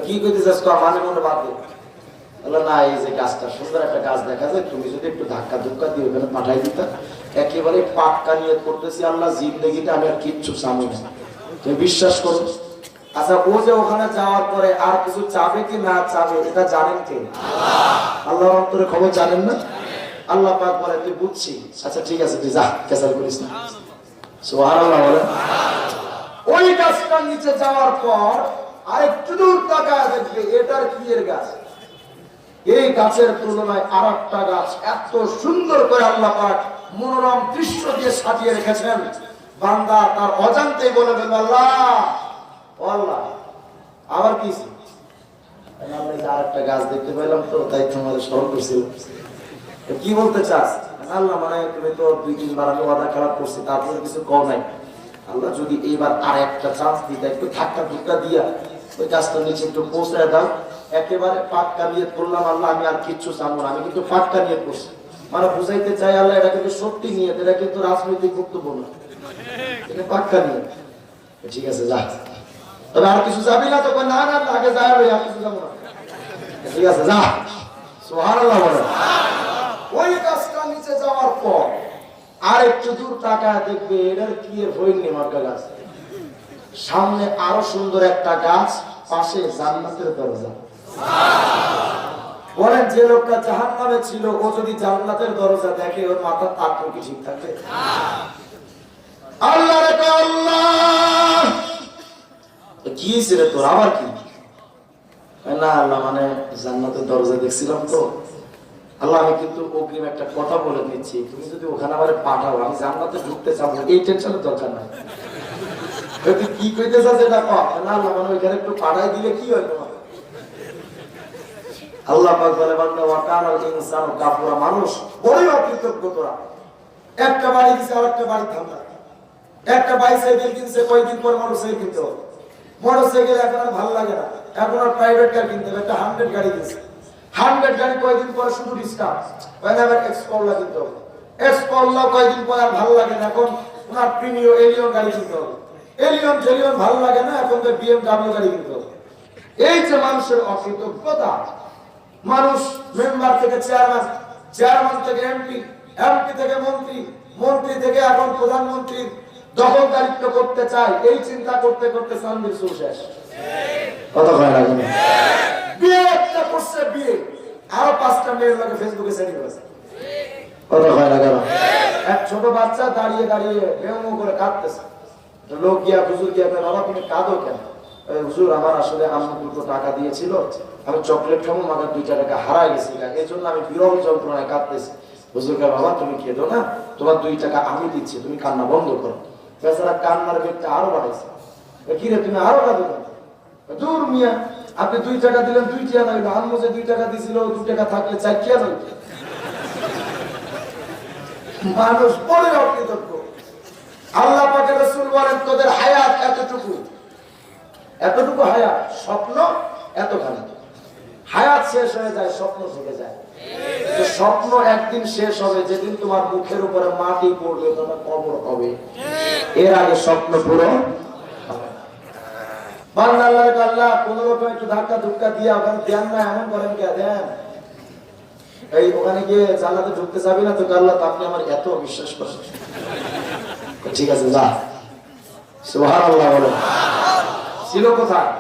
কি কইতে চাস তো মানে মনে বাদ দে। আল্লাহ না এই যে গাছটা সুন্দর একটা গাছ দেখা যায়, তুমি যদি একটু ধাক্কা ধুক্কা দিয়ে ওখানে পাঠাই দিতা, একেবারে পাক্কা নিয়ত করতেছি আল্লাহ জিন্দেগিতে আমি আর কিচ্ছু চাই না, তুমি বিশ্বাস করো। আচ্ছা ও যে ওখানে যাওয়ার পরে আর কিছু চাবে কি না চাবে এটা জানেন কে? আল্লাহ। আল্লাহর অন্তরে খবর জানেন না? আল্লাহ পাক বলে তুই বুঝছি, আচ্ছা ঠিক আছে তুই যা, কেসাল করিস না। সুবহানাল্লাহ বলেন। ওই গাছটার নিচে যাওয়ার পর আরেকটু দূর তাকায় দেখবে এটার কি এর গাছ, এই গাছের তুলনায় আরেকটা গাছ এত সুন্দর করে আল্লাহ পাক মনোরম দৃশ্য দিয়ে সাজিয়ে রেখেছেন। বান্দা তার অজান্তেই বলে দেবে আল্লাহ আল্লাহ আবার কি আর একটা গাছ দেখতে পেলাম তো তাই তোমাদের স্মরণ করছিল। কি বলতে চাস? আল্লাহ মানে তুমি তো 2-3 বার আমি ওয়াদা খারাপ করছি, তারপরে কিছু কম নাই। আল্লাহ যদি এইবার আর একটা চান্স দিতে, একটু ধাক্কা ধুক্কা দিয়া ওই গাছটার নিচে একটু পৌঁছায় দাও, একেবারে পাক্কা নিয়ত করলাম আল্লাহ আমি আর কিচ্ছু চাবো না, আমি কিন্তু পাক্কা নিয়ত করছি। মানে বুঝাইতে চাই আল্লাহ এটা কিন্তু সত্যি নিয়ত, এটা কিন্তু রাজনৈতিক বক্তব্য না, এটা পাক্কা নিয়ত। ঠিক আছে যা, তবে আর কিছু যাবি না? তো না না আগে যাই, আর কিছু যাবো না। ঠিক আছে যা, সুবহানাল্লাহ বলেন। ওই গাছটা নিচে যাওয়ার পর আর একটু দূর তাকায় দেখবে এটার কি হইনি মার্কা গাছ, সামনে আরো সুন্দর একটা গাছ, পাশে জান্নাতের দরজা। বলেন যে লোকটা জাহান্নামে ছিল ও যদি জান্নাতের দরজা দেখে ওর মাথার তাৎপর্য কি ঠিক থাকবে? আল্লাহ রে আল্লাহ, কি ছিল তোর আবার কি? না আল্লাহ মানে জান্নাতের দরজা দেখছিলাম তো আল্লাহ, আমি কিন্তু অগ্রিম একটা কথা বলে দিচ্ছি, তুমি যদি ওখানে আবার পাঠাও আমি জান্নাতে ঢুকতে চাবো, এই টেনশনের দরকার নাই। কি কইতে চাস এটা কর না আল্লাহ, মানে ওইখানে একটু পাঠাই দিলে কি হয় তোমার? আল্লাহ পাক বলে বান্দা ওয়া কানাল ইনসানু কাফুরা, মানুষ বড়ই অকৃতজ্ঞ। তোরা একটা বাড়ি দিছে আর একটা বাড়ি থামলা, একটা বাইসাইকেল কিনছে, কয়েকদিন পর মোটরসাইকেল কিনতে হবে। মোটরসাইকেল এখন আর ভালো লাগে না, এখন আর প্রাইভেট কার কিনতে হবে, একটা 100 গাড়ি কিনছে। 100 গাড়ি কয়েকদিন পরে শুধু ডিসকাউন্ট, আবার এক্সকোলা কিনতে হবে। এক্সকোলা কয়েকদিন পরে আর ভালো লাগে না, এখন ওনার প্রিমিয়াম এলিয়ন গাড়ি কিনতে হবে। এলিয়ন জেলিয়ন ভালো লাগে না, এখন তো BMW গাড়ি কিনতে হবে। এই যে মানুষের অকৃতজ্ঞতা, মানুষ মেম্বার থেকে চেয়ারম্যান, চেয়ারম্যান থেকে এমপি, এমপি থেকে মন্ত্রী, মন্ত্রী থেকে এখন প্রধানমন্ত্রী দখলদারিত্ব করতে চায়, এই চিন্তা করতে করতে শান্তির সুর শেষ। কথা কয় না কেন? বিয়ে একটা করছে, বিয়ে আরো 5টা মেয়ের লাগে ফেসবুকে সেটিং করেছে। কথা কয় না কেন? এক ছোট বাচ্চা দাঁড়িয়ে দাঁড়িয়ে বেউমো করে কাঁদতেছে, লোক গিয়া হুজুর গিয়া বাবা তুমি কাঁদো কেন? হুজুর আমার আসলে আম্মু 2টো টাকা দিয়েছিল, আমি চকলেট খাবো, আমার 2টা টাকা হারাই গেছে, এই জন্য আমি বিরল যন্ত্রণায় কাঁদতেছি। হুজুর কে বাবা তুমি কেঁদো না, তোমার 2 টাকা আমি দিচ্ছি, তুমি কান্না বন্ধ করো। বেচারা কান্নার বেগটা আরো বাড়াইছে, কি রে তুমি আরো কাঁদো কেন? দূর মিয়া, আপনি 2 টাকা দিলেন 2 টাকা নইল, আম্মু যে 2 টাকা দিছিল 2 টাকা থাকলে 4 টাকা নইল। মানুষ বড় অকৃতজ্ঞ। আল্লাহ পাকের রাসূল বলেন তোদের হায়াত এতটুকু, এতটুকু হায়াত, স্বপ্ন এতখানি, হায়াত শেষ হয়ে যায়, স্বপ্ন থেকে যায়। তো স্বপ্ন একদিন শেষ হবে, যেদিন তোমার মুখের উপরে মাটি পড়বে, তোমার কবর হবে, এর আগে স্বপ্ন পুরো হবে। বান্দা আল্লাহর আল্লাহ কোন রকম একটু ধাক্কা ধুক্কা দিয়ে ওখানে ধ্যান না, এমন করেন কে দেন এই ওখানে গিয়ে জান্নাতে ঢুকতে যাবি না তো আল্লাহ, আপনি আমার এত বিশ্বাস করেন, ঠিক আছে যা। সুবহানাল্লাহ বলেন। ছিল কোথায়?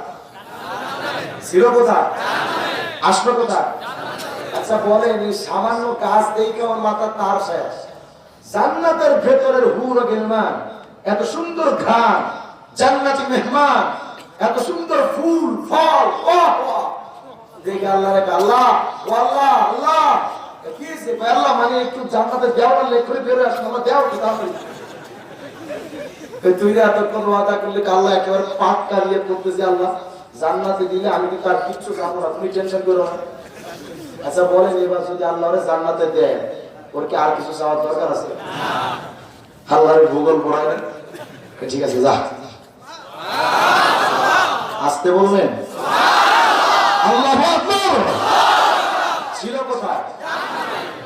ছিল কোথায়? আসলো কোথায়? আচ্ছা বলেন এই সামান্য কাজ দেখে আমার মাথা তার শেষ। জান্নাতের ভেতরের হুর ও গিলমান, এত সুন্দর ঘাম, জান্নাতি মেহমান, এত সুন্দর ফুল ফল, দেখে আল্লাহ রে আল্লাহ ও আল্লাহ আল্লাহ কি হইছে? আল্লাহ মানে একটু জান্নাতে দেওয়ার লেখ করে বের হয়ে আসলো, আমরা দেওয়া কি তাড়াতাড়ি। তুই এতক্ষণ ওয়াদা করলে আল্লাহ একেবারে পাক্কা নিয়ে করতেছি, আল্লাহ জান্নাতে দিলে আমি কি তার কিচ্ছু জানবো না, তুমি টেনশন করো না। আচ্ছা বলেন এবার যদি আল্লাহরে জান্নাতে দেয়, ওর কি আর কিছু চাওয়ার দরকার আছে? আল্লাহরে ভূগোল পড়ায় না, ঠিক আছে যা। আসতে বলবেন আল্লাহু আকবার। ছিল কোথায়?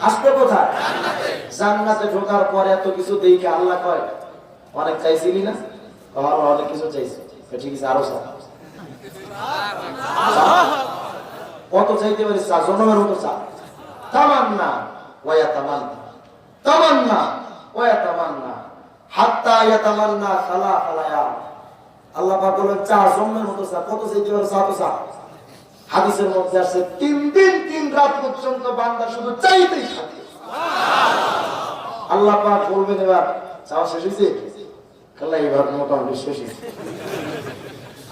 আসবে কোথায়? জান্নাতে ঢোকার পরে এত কিছু দেখে আল্লাহ কয় অনেক চাইছিলি না? অনেক কিছু চাইছি, ঠিক আছে আরো চা। কত চাইতে পারিস? চা জনমের মতো চা। তামান্না ওয়া তামান্না, তামান্না ওয়া তামান্না হাত্তা ইয়াতামান্না খালা খালায়া। আল্লাহ পাক বলেন চা জন্মের মতো চা, কত চাইতে পারিস? চা তো চা। হাদিসের মধ্যে আছে 3 দিন 3 রাত পর্যন্ত বান্দা শুধু চাইতেই থাকে। আল্লাহ পাক বলবেন এবার চাওয়া শেষ হয়েছে? আল্লাহ এবার মোটামুটি শেষ হয়েছে।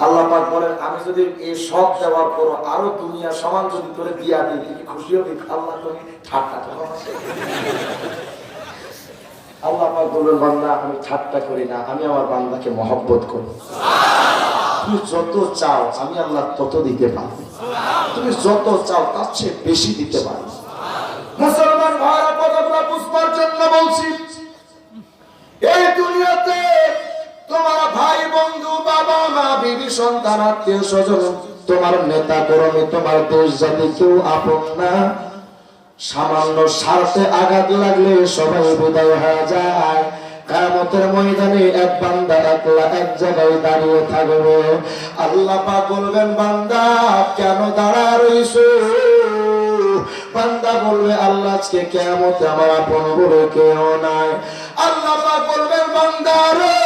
আল্লাহ পাক বলেন আমি যদি এই সব দেওয়ার পর আরো দুনিয়া সমান যদি করে দিয়া দিই, তুমি খুশি হবি? আল্লাহ তো ঠাট্টা করো। আল্লাহ পাক বলবেন বান্দা আমি ঠাট্টা করি না, আমি আমার বান্দাকে মহব্বত করি। তুমি যত চাও আমি আল্লাহ তত দিতে পারি, তুমি যত চাও তার চেয়ে বেশি দিতে পারি। মুসলমান ভাইরা কথাগুলো বুঝবার জন্য বলছি, এই দুনিয়াতে তোমার ভাই বন্ধু বাবা মা বিবি সন্তান আত্মীয় স্বজন তোমার নেতা কর্মী তোমার দেশ জাতি কেউ আপন না। সামান্য স্বার্থে আঘাত লাগলে সবাই বিদায় হয়ে যায়। কিয়ামতের ময়দানে এক বান্দা একলা এক জায়গায় দাঁড়িয়ে থাকবে। আল্লাহ পাক বলবেন, বান্দা কেন দাঁড়া রইছো? বান্দা বলবে, আল্লাহ আজকে কিয়ামতে আমার আপন বলে কেউ নাই। আল্লাহ পাক বলবেন, বান্দা রে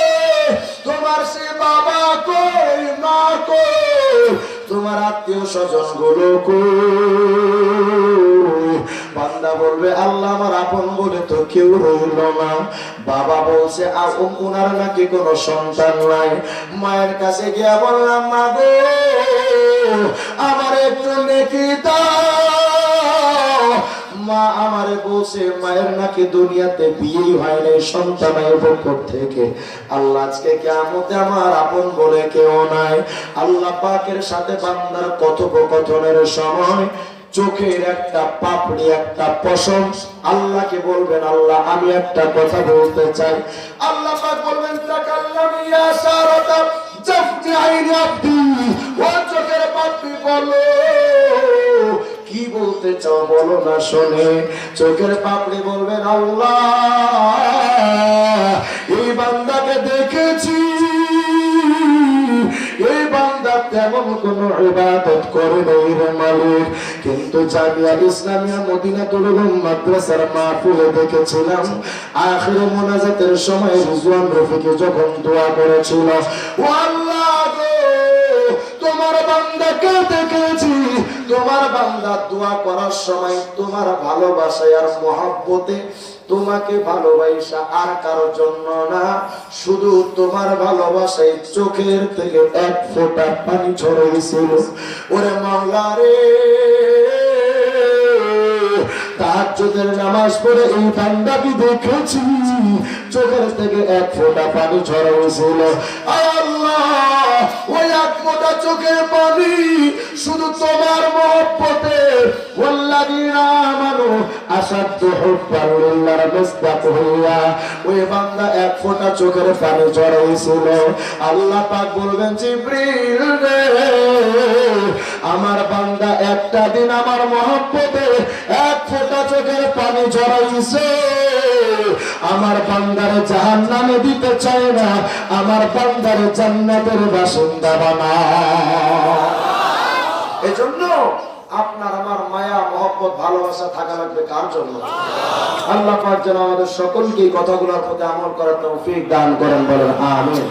তোমার সে বাবা কই, মা কই, তোমার আত্মীয় স্বজন গুলো কই? বান্দা বলবে, আল্লাহ আমার আপন বলে তো কেউ রইল না। বাবা বলছে ওনার নাকি কোনো সন্তান নাই। মায়ের কাছে গিয়া বললাম, মা গো আমার একটু নেকি দাও। মা আমারে বলছে মায়ের নাকি দুনিয়াতে বিয়ে হয় নাই, সন্তানের পক্ষ থেকে। আল্লাহ আজকে কিয়ামতে আমার আপন বলে কেউ নাই। আল্লাহ পাকের সাথে বান্দার কথোপকথনের সময় চোখের একটা পাপড়ি একটা পশম আল্লাহকে বলবেন, আল্লাহ আমি একটা কথা বলতে চাই। আল্লাহ পাক বলবেন, তাকাল্লাম ইয়া সারাতা জাফনি আইনি আব্দি, ও চোখের পাপড়ি বলো কি বলতে চাও বলো না শোনে। চোখের পাপড়ি বলবেন, আল্লাহ এই বান্দাকে দেখেছি, এই বান্দা তেমন কোন ইবাদত করে নাই রে মালিক, কিন্তু জামিয়া ইসলামিয়া মদিনাতুল উলুম মাদ্রাসার মাহফিলে দেখেছিলাম আখির মোনাজাতের সময় রিজওয়ান রফিকে যখন দোয়া করেছিল, ও আল্লাহ গো তোমার বান্দাকে দেখেছি, তোমার বান্দা দোয়া করার সময় তোমার ভালোবাসায় আর মহব্বতে তোমাকে ভালোবাসা আর কারোর জন্য না, শুধু তোমার ভালোবাসায় চোখের থেকে এক ফোঁটা পানি ঝরেছিল। ওরে মাওলা রে, তাহাজ্জুদের নামাজ পড়ে এই বান্দাকে দেখেছি, চোখের থেকে এক ফোঁটা পানি ঝরেছিল। আল্লাহ ওই এক ফোঁটা চোখের পানি শুধু তোমার মহব্বতে, ওয়াল্লাযীনা আমানু আশাদ্দু হুব্বান লিল্লাহ মুস্তাক হইয়া ওই বান্দা এক ফোঁটা চোখের পানি ঝরাইছিল। আল্লাহ পাক বলবেন, জিবরিল রে আমার বান্দা একটা দিন আমার মহব্বতে এক ফোঁটা চোখের পানি ঝরাইছে, আমার বান্দারে জাহান্নামে দিতে চায় না, আমার বান্দারে জান্নাতের বাসিন্দা বানাও। এজন্য আপনার আমার মায়া মহব্বত ভালোবাসা থাকা লাগবে কার জন্য? আল্লাহ পাক যেন আমাদের সকলকে কথাগুলোর প্রতি আমল করার তৌফিক দান করেন, বলেন আমিন।